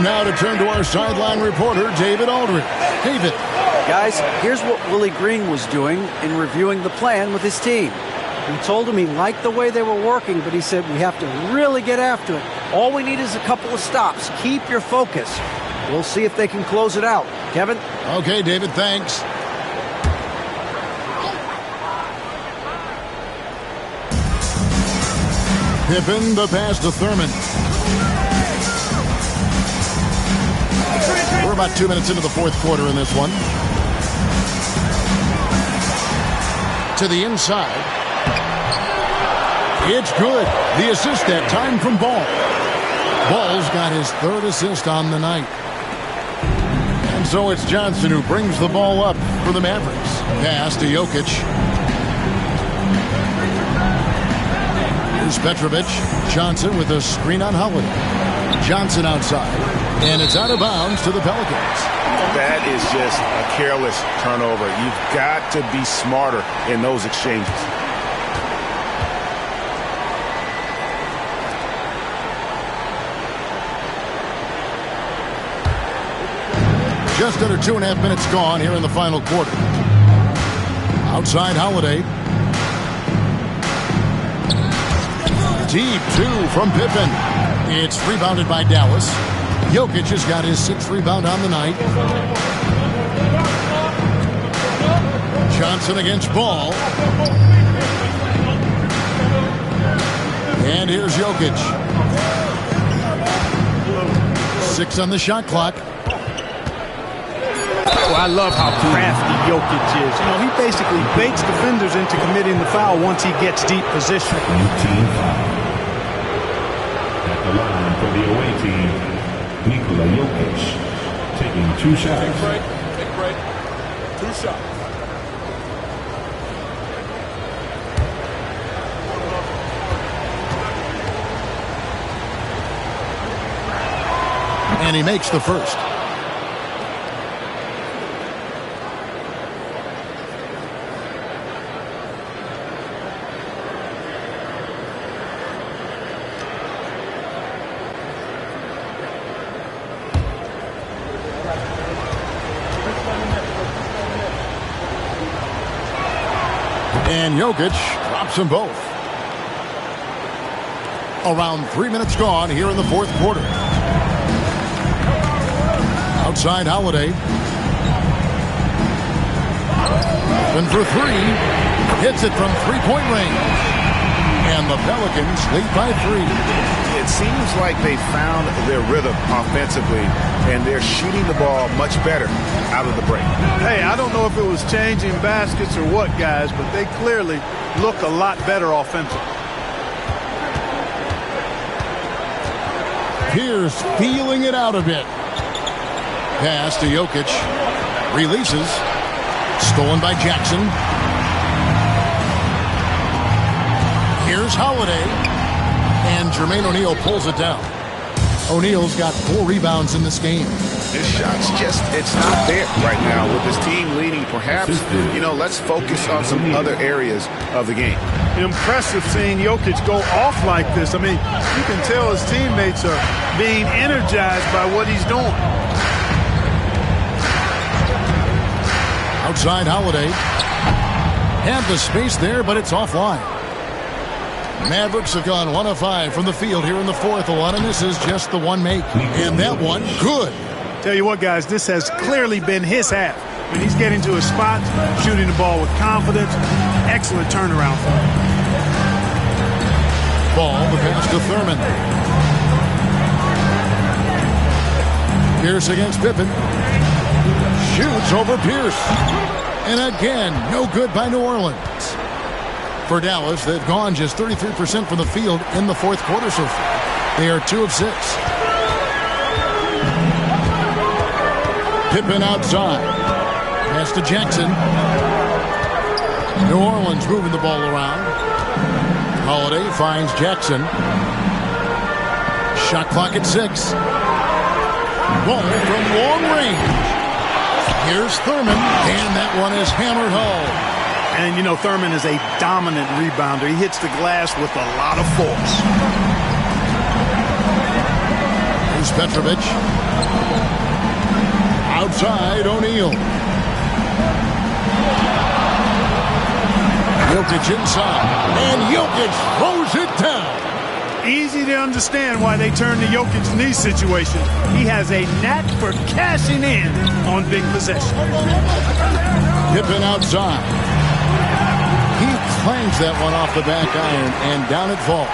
Now to turn to our sideline reporter, David Aldridge. David. Guys, here's what Willie Green was doing in reviewing the plan with his team. He told him he liked the way they were working, but he said we have to really get after it. All we need is a couple of stops. Keep your focus. We'll see if they can close it out. Kevin? Okay, David, thanks. Pippen, the pass to Thurman. We're about 2 minutes into the fourth quarter in this one. To the inside. It's good. The assist that time from Ball. Ball's got his third assist on the night. And so it's Johnson who brings the ball up for the Mavericks. Pass to Jokic. Here's Petrovic. Johnson with a screen on Holiday. Johnson outside. And it's out of bounds to the Pelicans. That is just a careless turnover. You've got to be smarter in those exchanges. Just under 2.5 minutes gone here in the final quarter. Outside Holiday. Deep two from Pippen. It's rebounded by Dallas. Jokic has got his 6th rebound on the night. Johnson against Ball. And here's Jokic. 6 on the shot clock. Oh, I love how crafty Jokic is. You know, he basically baits defenders into committing the foul once he gets deep position. At the line for the away team, Nikola Jokic taking 2 shots. Big break. 2 shots. And he makes the first. And Jokic drops them both. Around 3 minutes gone here in the fourth quarter. Outside Holiday. And for three. Hits it from three-point range. And the Pelicans lead by 3. It seems like they found their rhythm offensively, and they're shooting the ball much better out of the break. Hey, I don't know if it was changing baskets or what, guys, but they clearly look a lot better offensively. Pierce feeling it out a bit. Pass to Jokic. Releases. Stolen by Jackson. Here's Holiday. And Jermaine O'Neal pulls it down. O'Neal's got 4 rebounds in this game. His shot's it's not there right now with his team leading. Perhaps, let's focus on some other areas of the game. Impressive seeing Jokic go off like this. I mean, you can tell his teammates are being energized by what he's doing. Outside Holiday. Had the space there, but it's offline. Mavericks have gone 1 of 5 from the field here in the fourth. A lot of misses, just the one make. And that one, good. Tell you what, guys, this has clearly been his half. When he's getting to his spots, shooting the ball with confidence, excellent turnaround for him. Ball, the pass to Thurman. Pierce against Pippen. Shoots over Pierce. And again, no good by New Orleans. For Dallas, they've gone just 33% from the field in the fourth quarter so far. They are 2 of 6. Pippen outside. Pass to Jackson. New Orleans moving the ball around. Holiday finds Jackson. Shot clock at 6. Ball from long range. Here's Thurman, and that one is hammered home. And, Thurman is a dominant rebounder. He hits the glass with a lot of force. Here's Petrovic. Outside, O'Neal. Jokic inside. And Jokic throws it down. Easy to understand why they turn to Jokic's knee situation. He has a knack for cashing in on big possessions. Pippen outside. He clangs that one off the back iron, and down it falls.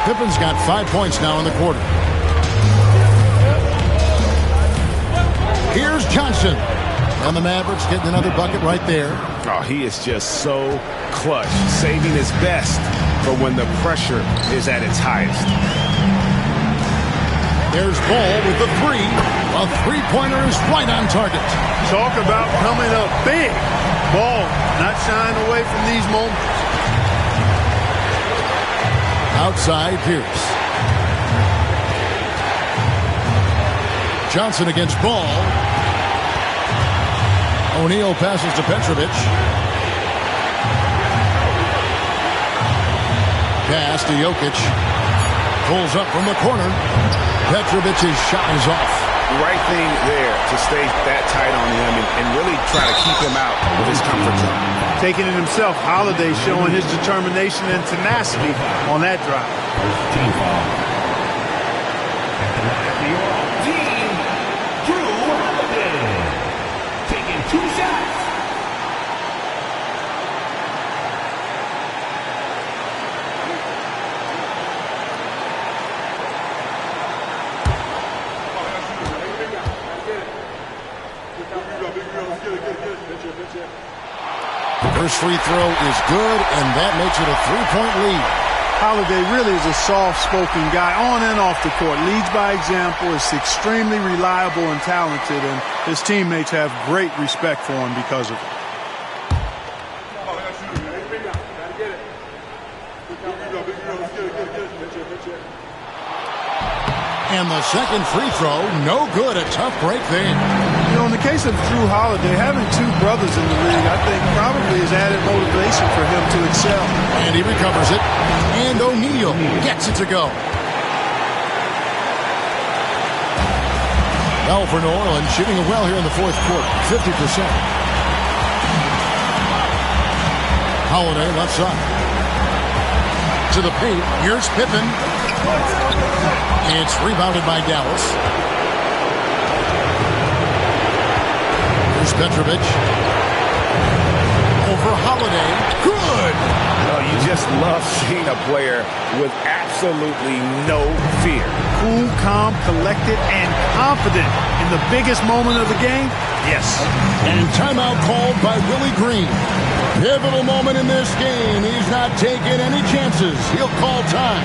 Pippen's got 5 points now in the quarter. Here's Johnson. And the Mavericks getting another bucket right there. Oh, he is just so clutch, saving his best for when the pressure is at its highest. There's Ball with the 3. A three-pointer is right on target. Talk about coming up big. Ball not shying away from these moments. Outside Pierce. Johnson against Ball. O'Neal passes to Petrovic. Pass to Jokic. Pulls up from the corner. Petrovic's shot is off. Right thing there to stay that tight on him and really try to keep him out of his comfort zone. Taking it himself, Holiday showing his determination and tenacity on that drive. Team foul. Team Drew Holiday taking 2 shots. First free throw is good, and that makes it a 3-point lead. Holiday really is a soft-spoken guy on and off the court. Leads by example, is extremely reliable and talented, and his teammates have great respect for him because of it. And the second free throw, no good. A tough break there. In the case of Drew Holiday, having 2 brothers in the league, I think probably has added motivation for him to excel. And he recovers it. And O'Neal gets it to go. Well, for New Orleans, shooting well here in the fourth quarter, 50%. Holiday left side. To the paint. Here's Pippen. It's rebounded by Dallas. Here's Petrovic. Over Holiday. Good. You just love seeing a player with absolutely no fear. Cool, calm, collected, and confident in the biggest moment of the game. Yes. And timeout called by Willie Green. Pivotal moment in this game. He's not taking any chances. He'll call time.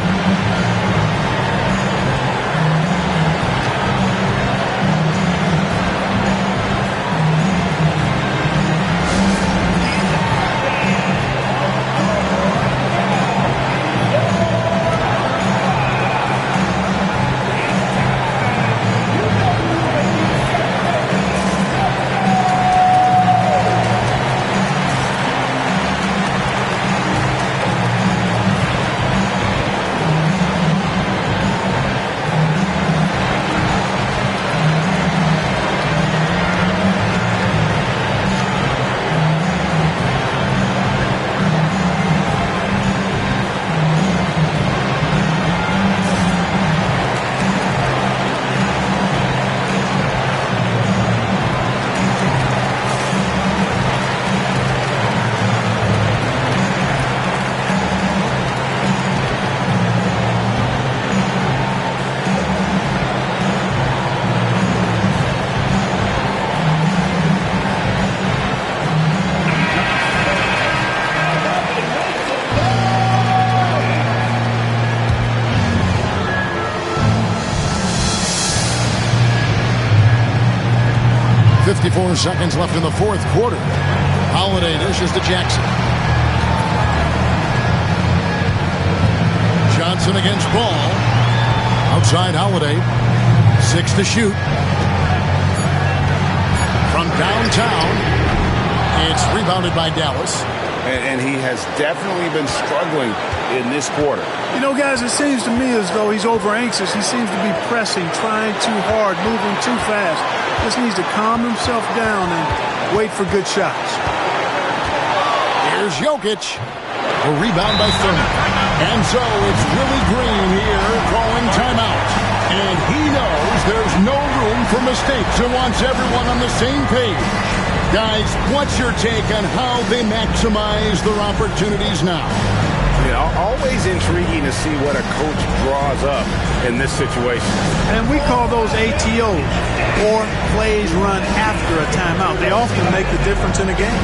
Seconds left in the fourth quarter. Holiday dishes to Jackson. Johnson against Ball. Outside Holiday. 6 to shoot. From downtown. It's rebounded by Dallas. And he has definitely been struggling in this quarter. You know, guys, it seems to me as though he's over anxious. He seems to be pressing, trying too hard, moving too fast. Just needs to calm himself down and wait for good shots. Here's Jokic. A rebound by Thurman. And so it's Willie Green here calling timeout. And he knows there's no room for mistakes and wants everyone on the same page. Guys, what's your take on how they maximize their opportunities now? Always intriguing to see what a coach draws up in this situation. And we call those ATOs, or plays run after a timeout. They often make the difference in a game.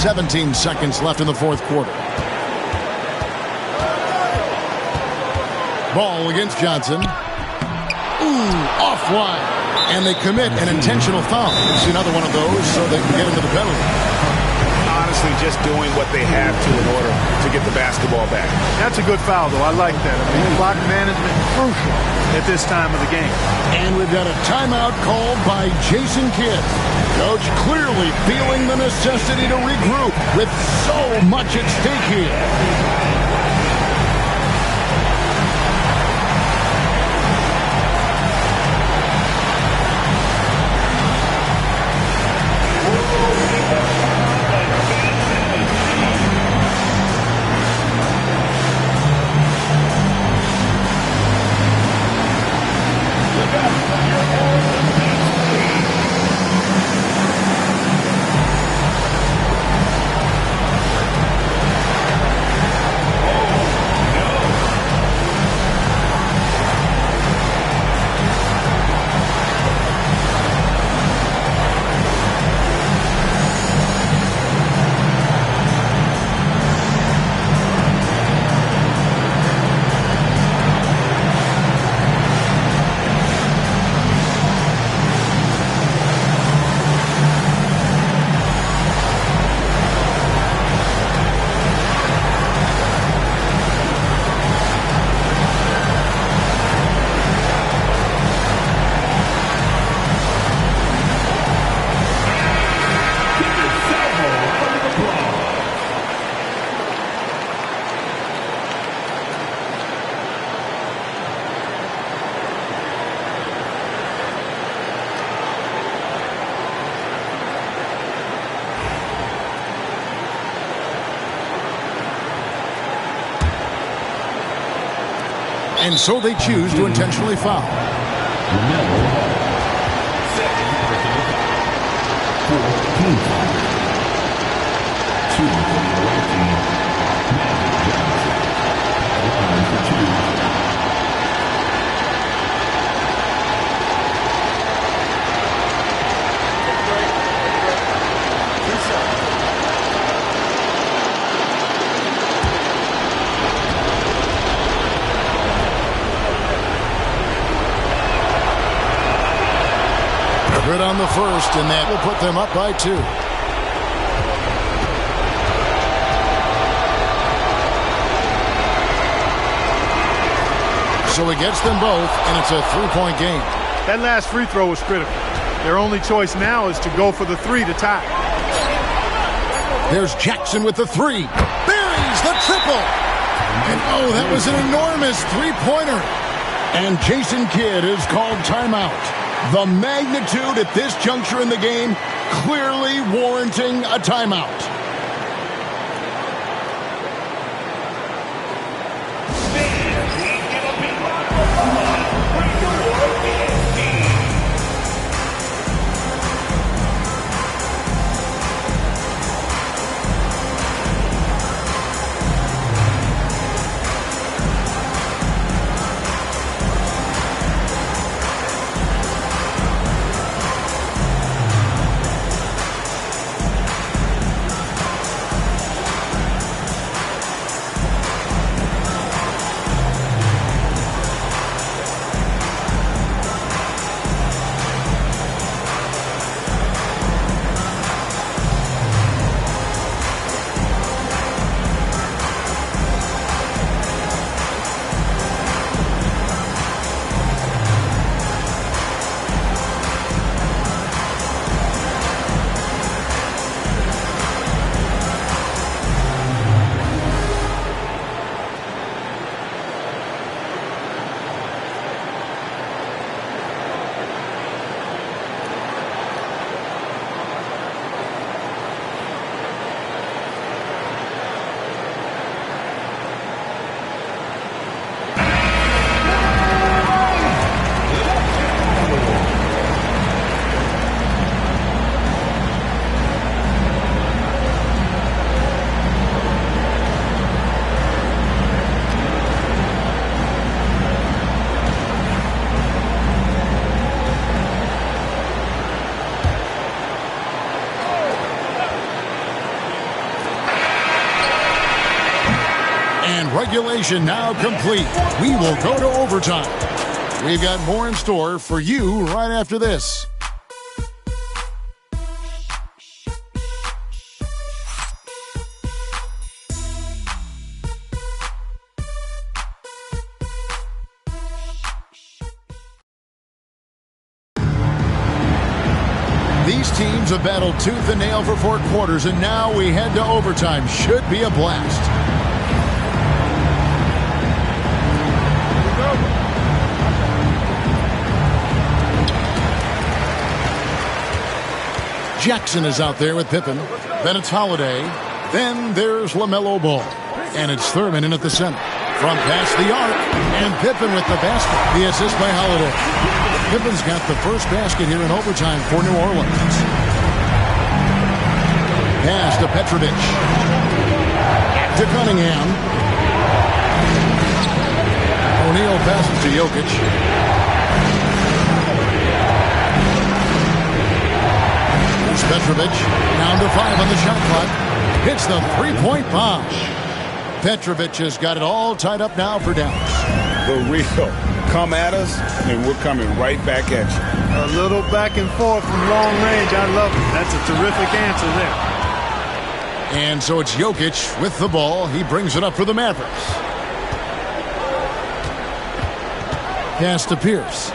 Seventeen seconds left in the fourth quarter. Ball against Johnson. Offline. And they commit an intentional foul. It's another one of those so they can get into the penalty. Honestly, just doing what they have to in order to get the basketball back. That's a good foul, though. I like that. I mean, clock management crucial at this time of the game. And we've got a timeout called by Jason Kidd. Coach clearly feeling the necessity to regroup with so much at stake here. And so they choose to intentionally foul. Good on the first, and that will put them up by 2. So he gets them both, and it's a 3-point game. That last free throw was critical. Their only choice now is to go for the 3 to tie. There's Jackson with the 3. Buries the triple. And oh, that was an enormous three-pointer. And Jason Kidd is called timeout. The magnitude at this juncture in the game clearly warranting a timeout. Regulation now complete. We will go to overtime. We've got more in store for you right after this. Teams have battled tooth and nail for 4 quarters, and now we head to overtime. Should be a blast. Jackson is out there with Pippen. Then it's Holiday. Then there's LaMelo Ball. And it's Thurman in at the center. From past the arc. And Pippen with the basket. The assist by Holiday. Pippen's got the first basket here in overtime for New Orleans. Pass to Petrovic. To Cunningham. O'Neal passes to Jokic. Petrovic down to 5 on the shot clock. Hits the three-point bomb. Petrovic has got it all tied up now for Dallas. The real come at us, and we're coming right back at you. A little back and forth from long range. I love it. That's a terrific answer there. And so it's Jokic with the ball. He brings it up for the Mavericks. Pass to Pierce.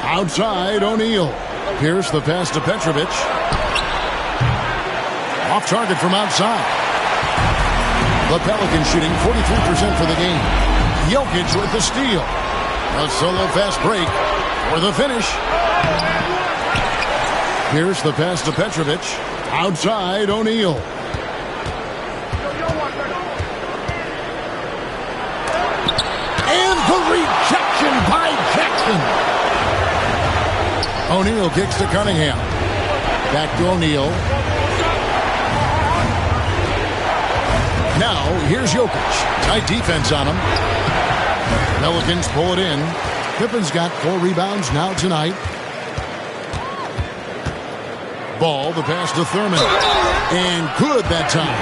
Outside, O'Neal. Pierce the pass to Petrovic. Off target from outside. The Pelicans shooting 43% for the game. Jokic with the steal. A solo fast break for the finish. Pierce the pass to Petrovic. Outside, O'Neal. And the rejection by Jackson. O'Neal kicks to Cunningham. Back to O'Neal. Now, here's Jokic. Tight defense on him. Pelicans pull it in. Pippen's got 4 rebounds now tonight. Ball, the pass to Thurman. And good that time.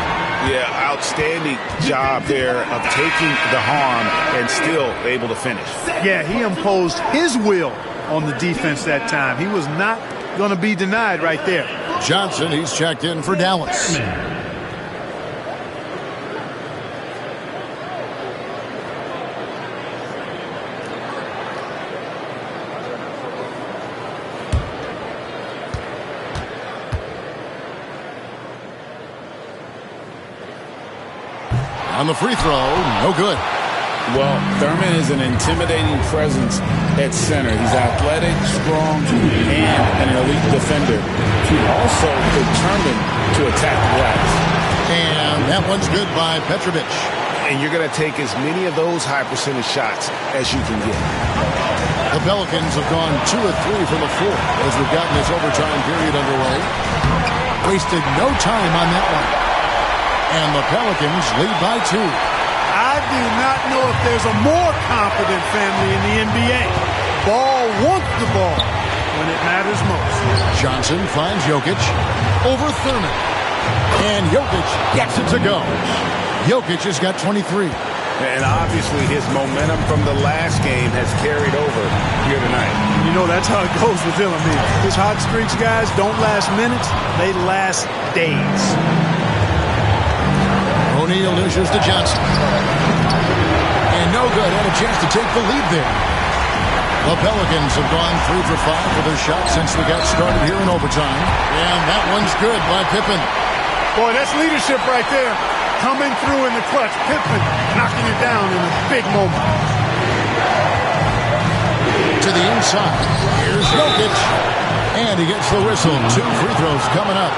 Yeah, outstanding job there of taking the harm and still able to finish. Yeah, he imposed his will on the defense that time. He was not going to be denied right there. Johnson, he's checked in for Dallas. On the free throw, no good. Well, Thurman is an intimidating presence at center. He's athletic, strong, and an elite defender. He's also determined to attack the glass. And that one's good by Petrovic. And you're going to take as many of those high percentage shots as you can get. The Pelicans have gone 2 of 3 from the floor as we've gotten this overtime period underway. Wasted no time on that one. And the Pelicans lead by 2. I do not know if there's a more confident family in the NBA. Ball wants the ball when it matters most. Johnson finds Jokic over Thurman. And Jokic gets it to go. Jokic has got 23. And obviously his momentum from the last game has carried over here tonight. You know, that's how it goes with him. I mean, his hot streaks, guys, don't last minutes. They last days. O'Neal dishes to Johnson. And no good. Had a chance to take the lead there. The Pelicans have gone 3 for 5 with their shots since we got started here in overtime. And that one's good by Pippen. Boy, that's leadership right there. Coming through in the clutch. Pippen knocking it down in a big moment. To the inside. Here's Jokic. And he gets the whistle. 2 free throws coming up.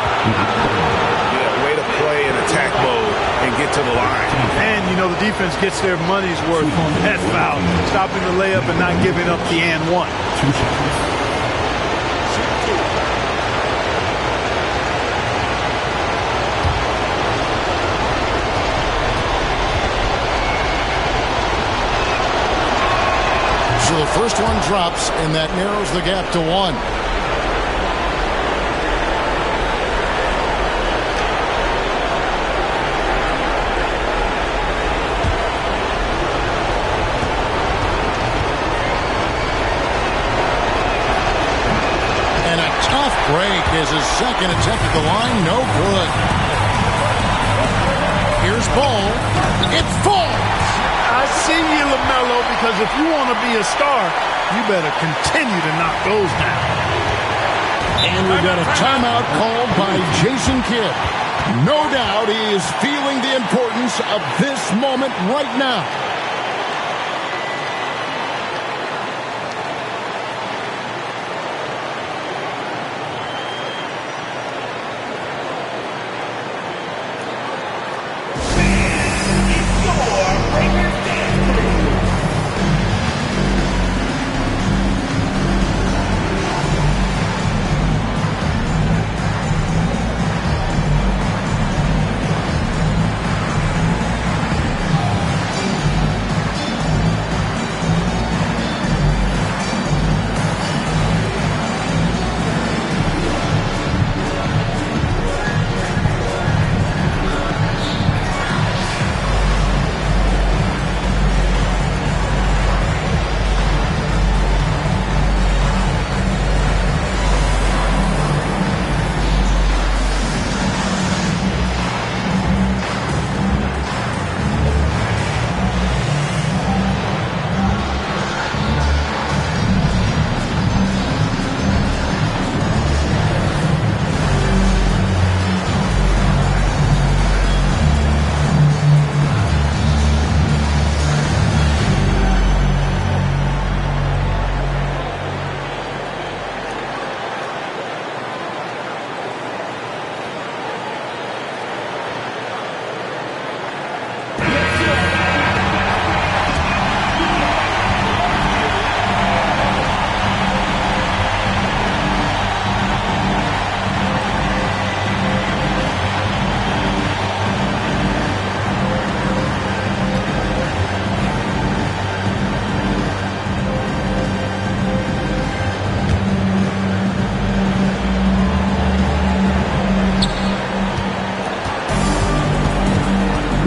Yeah, way to play in attack mode and get to the line. And, you know, the defense gets their money's worth. That foul. Stopping the layup and not giving up the and one. So the first one drops, and that narrows the gap to 1. And a tough break is his second attempt at the line. No good. Here's Ball. It falls. I see you, LaMelo, because if you want to be a star, you better continue to knock those down. And we've got a timeout called by Jason Kidd. No doubt he is feeling the importance of this moment right now.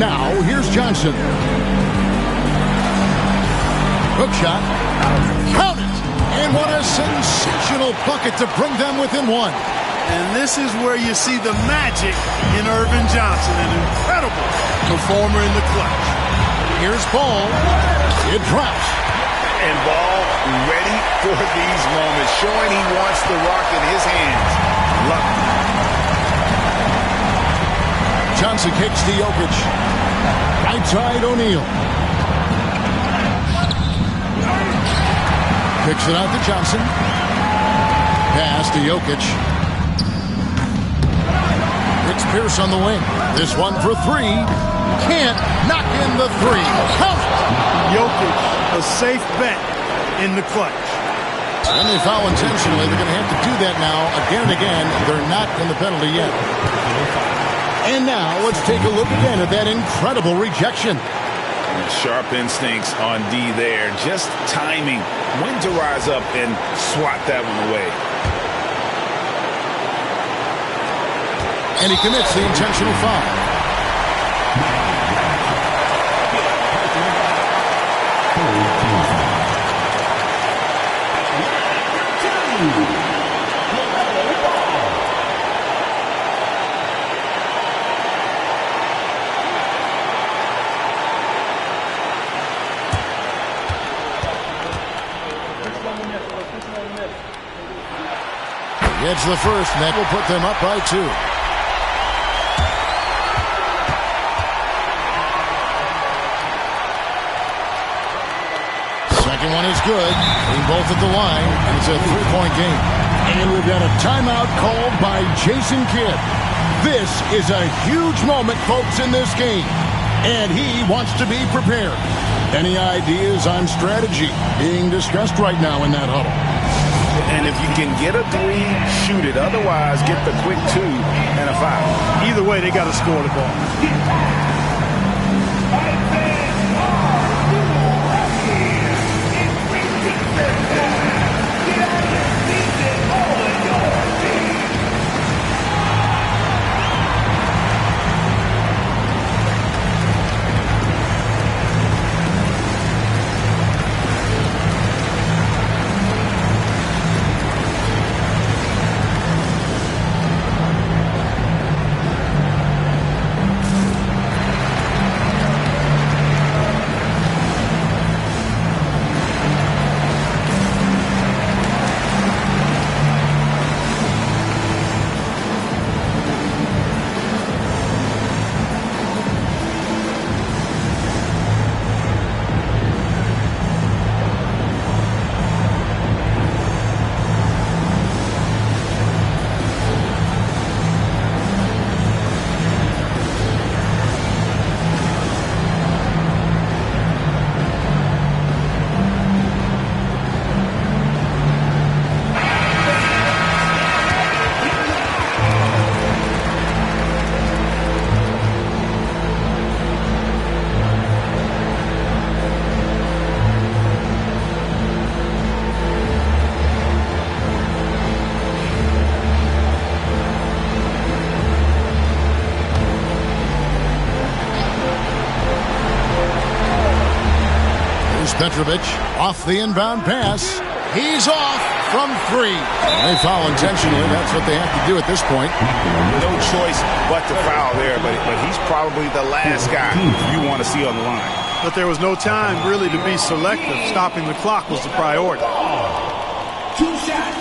Now, here's Johnson. Hook shot. Count it! And what a sensational bucket to bring them within one. And this is where you see the magic in Irvin Johnson, an incredible performer in the clutch. Here's Ball. It drops. And Ball ready for these moments, showing he wants the rock in his hands. Love it. Johnson kicks to Jokic. Right side, O'Neal. Kicks it out to Johnson. Pass to Jokic. It's Pierce on the wing. This one for three. Can't knock in the three. Count it. Jokic, a safe bet in the clutch. And they foul intentionally. They're going to have to do that now again and again. They're not in the penalty yet. And now let's take a look again at that incredible rejection. Sharp instincts on D there. Just timing when to rise up and swat that one away. And he commits the intentional foul. Gets the first, and that will put them up by two. Second one is good. Being both at the line, and it's a three-point game. And we've got a timeout called by Jason Kidd. This is a huge moment, folks, in this game. And he wants to be prepared. Any ideas on strategy being discussed right now in that huddle? And if you can get a three, shoot it. Otherwise, get the quick two and a foul. Either way, they got to score the ball. Petrovic off the inbound pass. He's off from 3. They foul intentionally. That's what they have to do at this point. No choice but to foul there, but he's probably the last guy you want to see on the line. But there was no time really to be selective. Stopping the clock was the priority. 2 shots.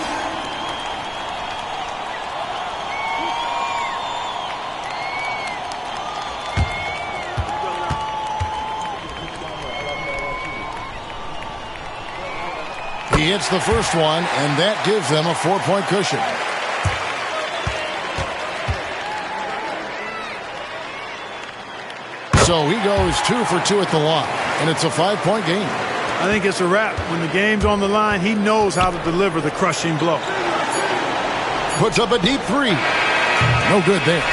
He hits the first one, and that gives them a 4-point cushion. So he goes 2 for 2 at the line, and it's a 5-point game. I think it's a wrap. When the game's on the line, he knows how to deliver the crushing blow. Puts up a deep 3. No good there.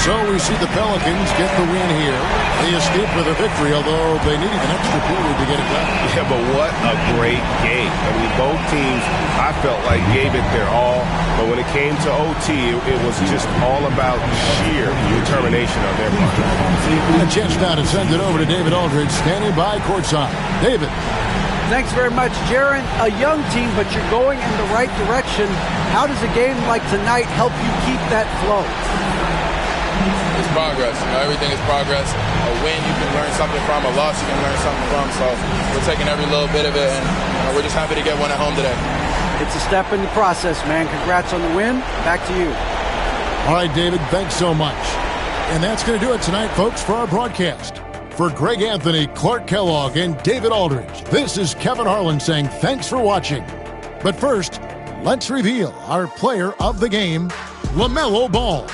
So we see the Pelicans get the win here. They escape with a victory, although they needed an extra period to get it done. Yeah, but what a great game. I mean, both teams, I felt like, gave it their all. But when it came to OT, it was just all about sheer determination on their part. A chance now to send it over to David Aldridge, standing by courtside. David. Thanks very much, Jaron. A young team, but you're going in the right direction. How does a game like tonight help you keep that flow? It's progress. Everything is progress. A win you can learn something from. A loss you can learn something from. So we're taking every little bit of it, and we're just happy to get one at home today. It's a step in the process, man. Congrats on the win. Back to you. All right, David, thanks so much. And that's going to do it tonight, folks, for our broadcast. For Greg Anthony, Clark Kellogg, and David Aldridge, this is Kevin Harlan saying thanks for watching. But first, let's reveal our player of the game, LaMelo Ball.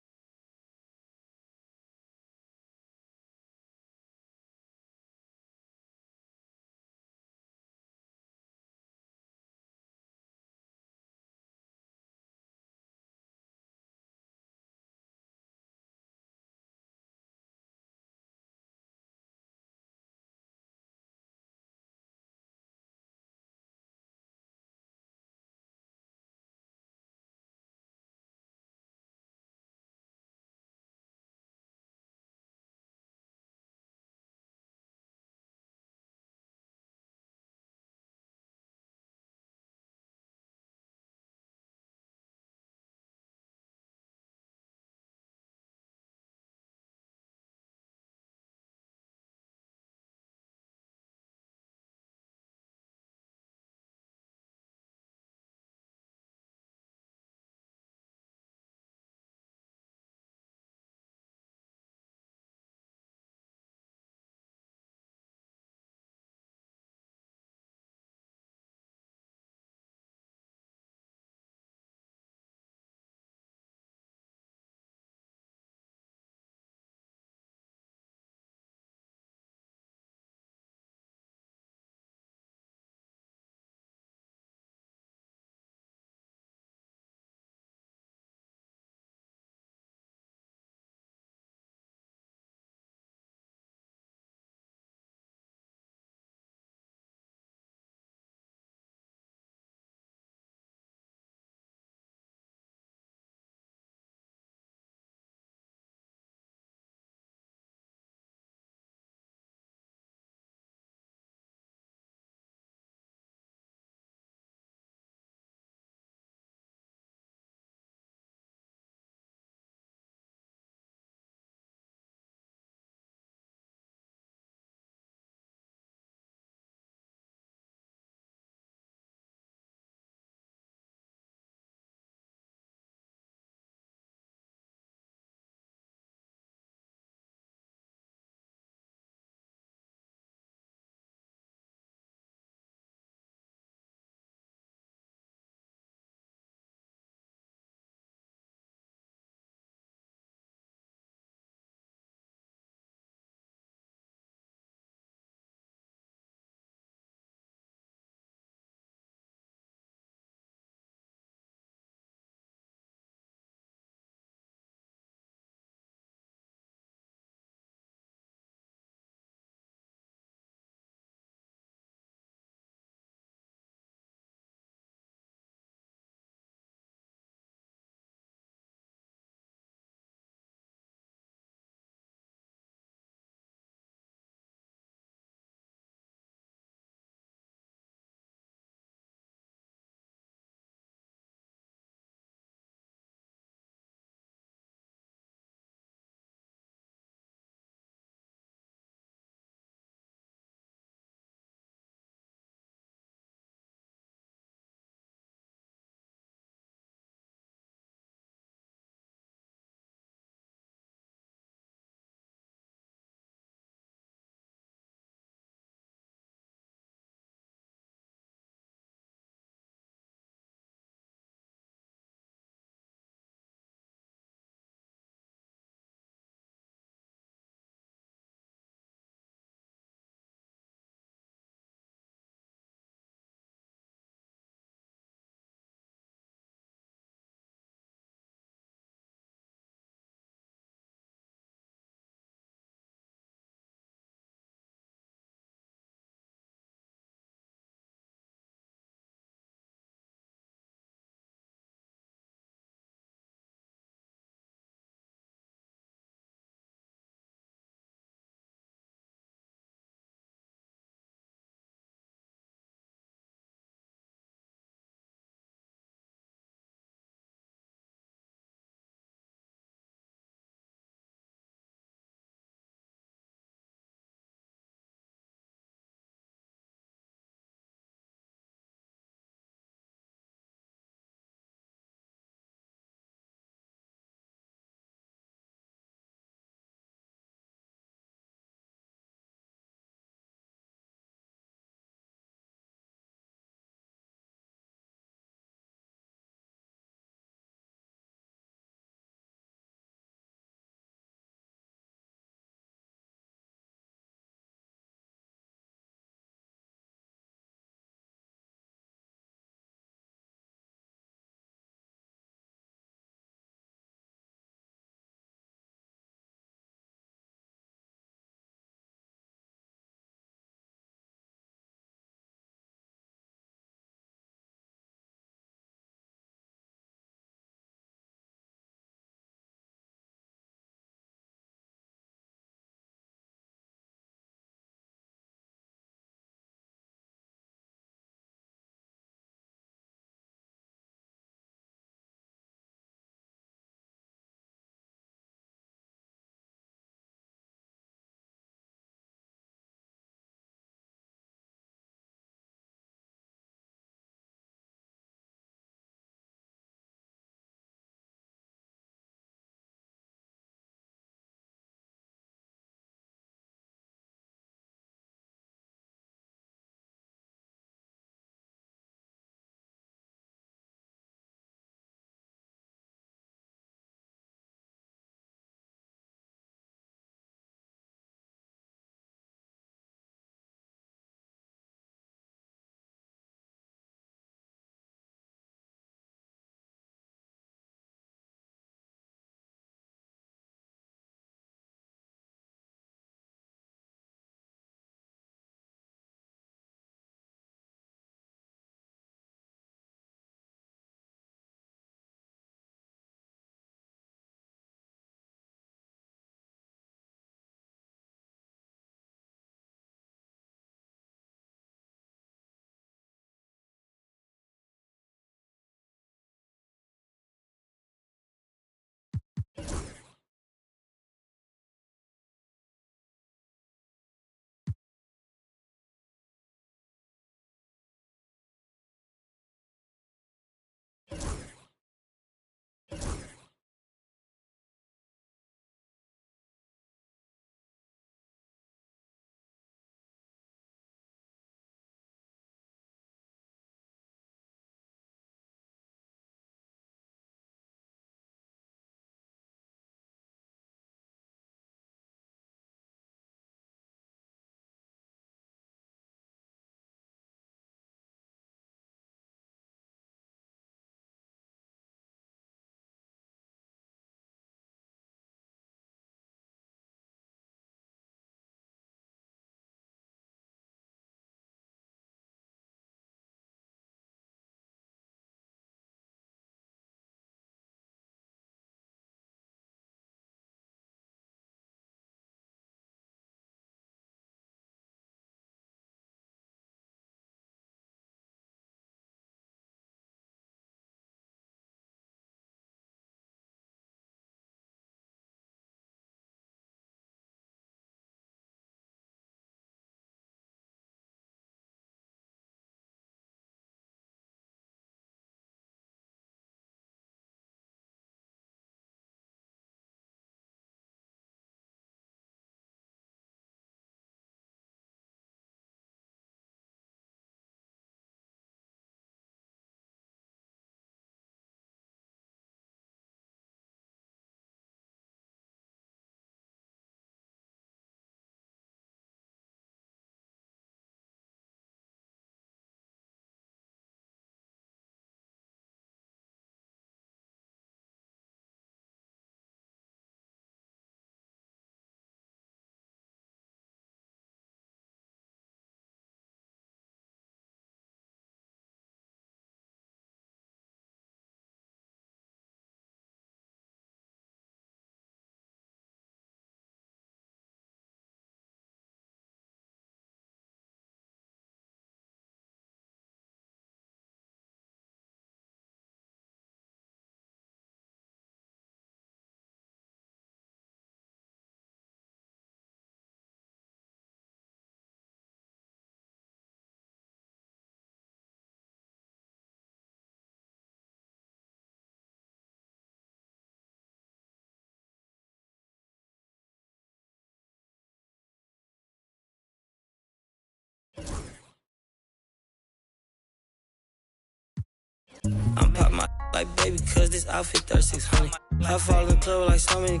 I'm pop my like baby, cause this outfit 3600. I fall in the club like so many,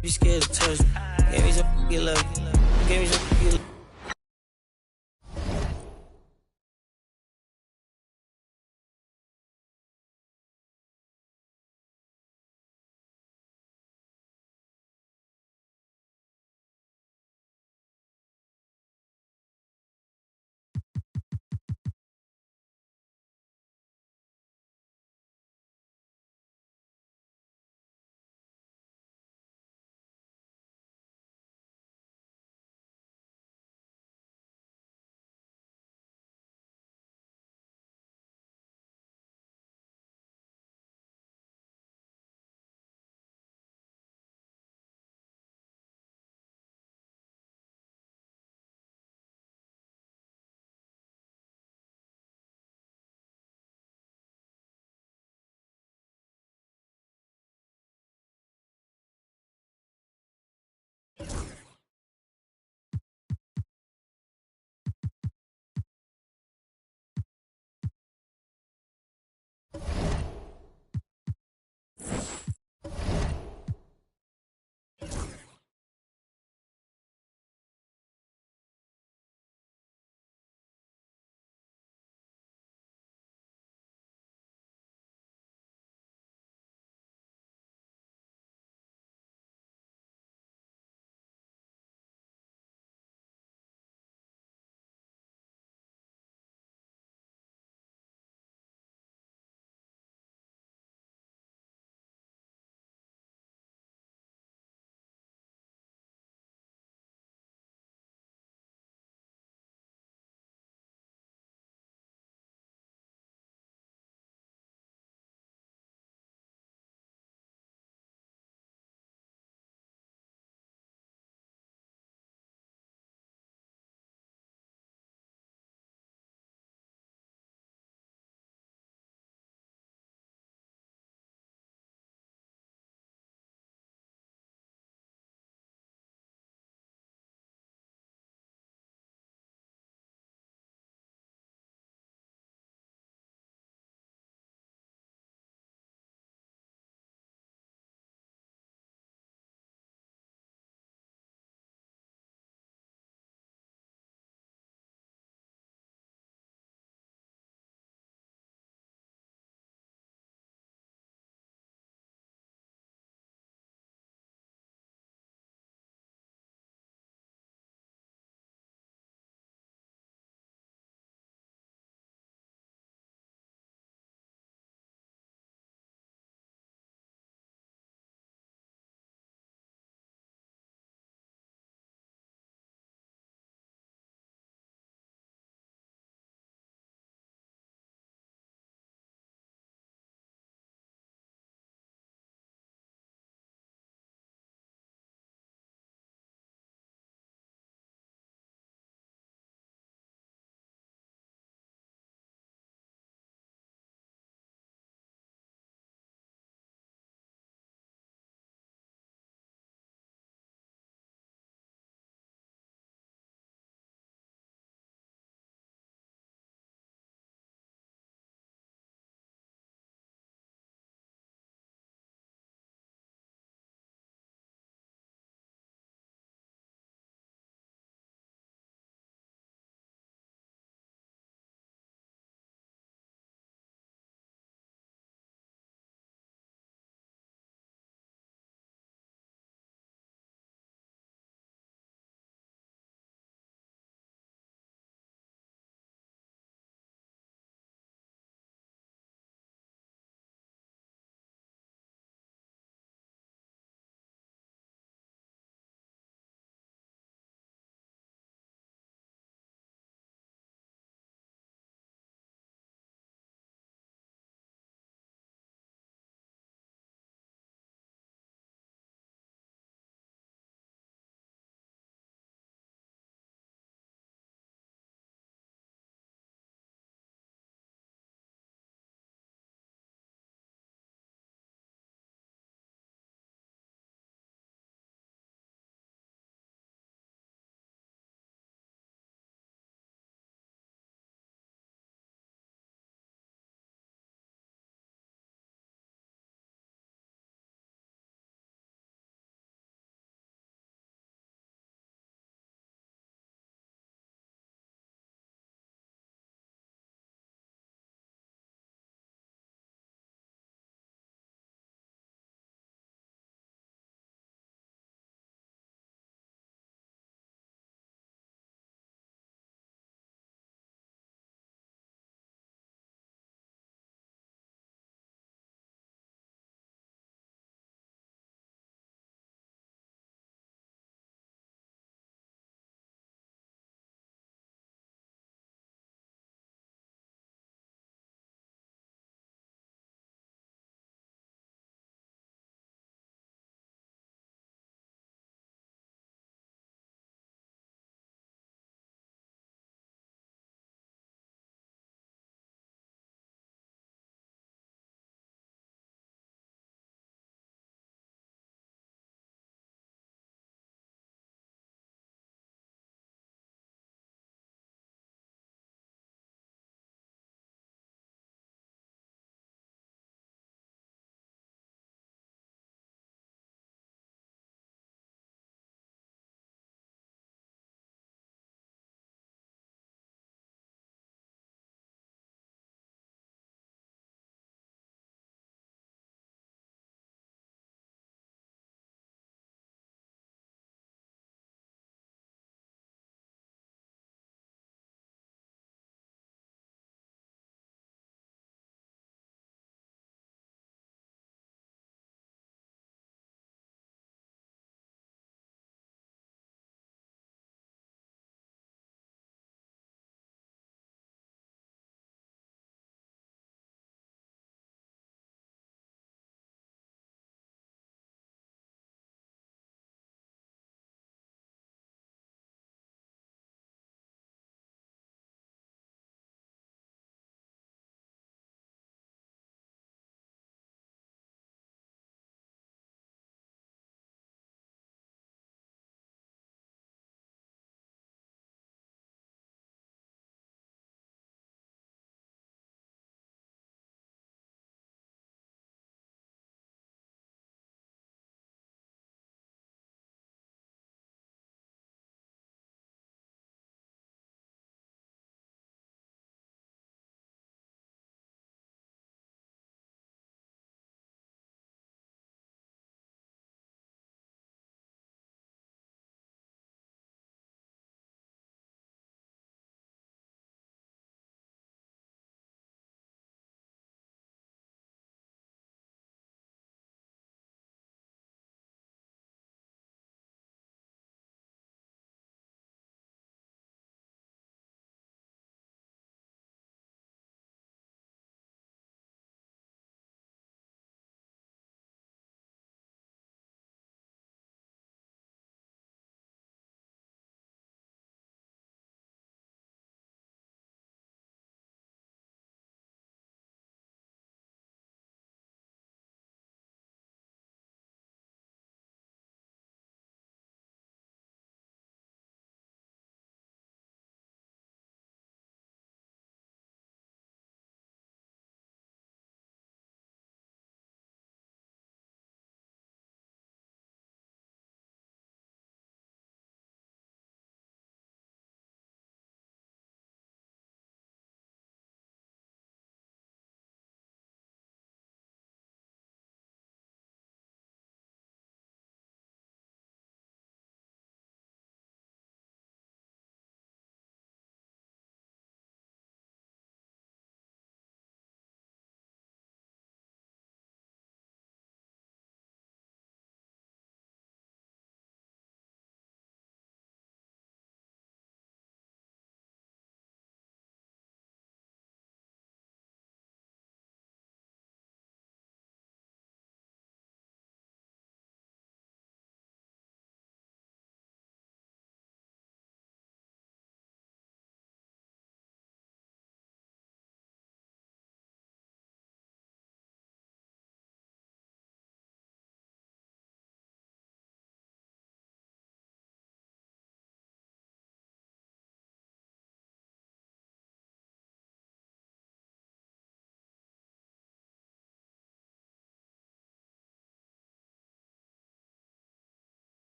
be scared to touch me. Gave me some love. Gave me some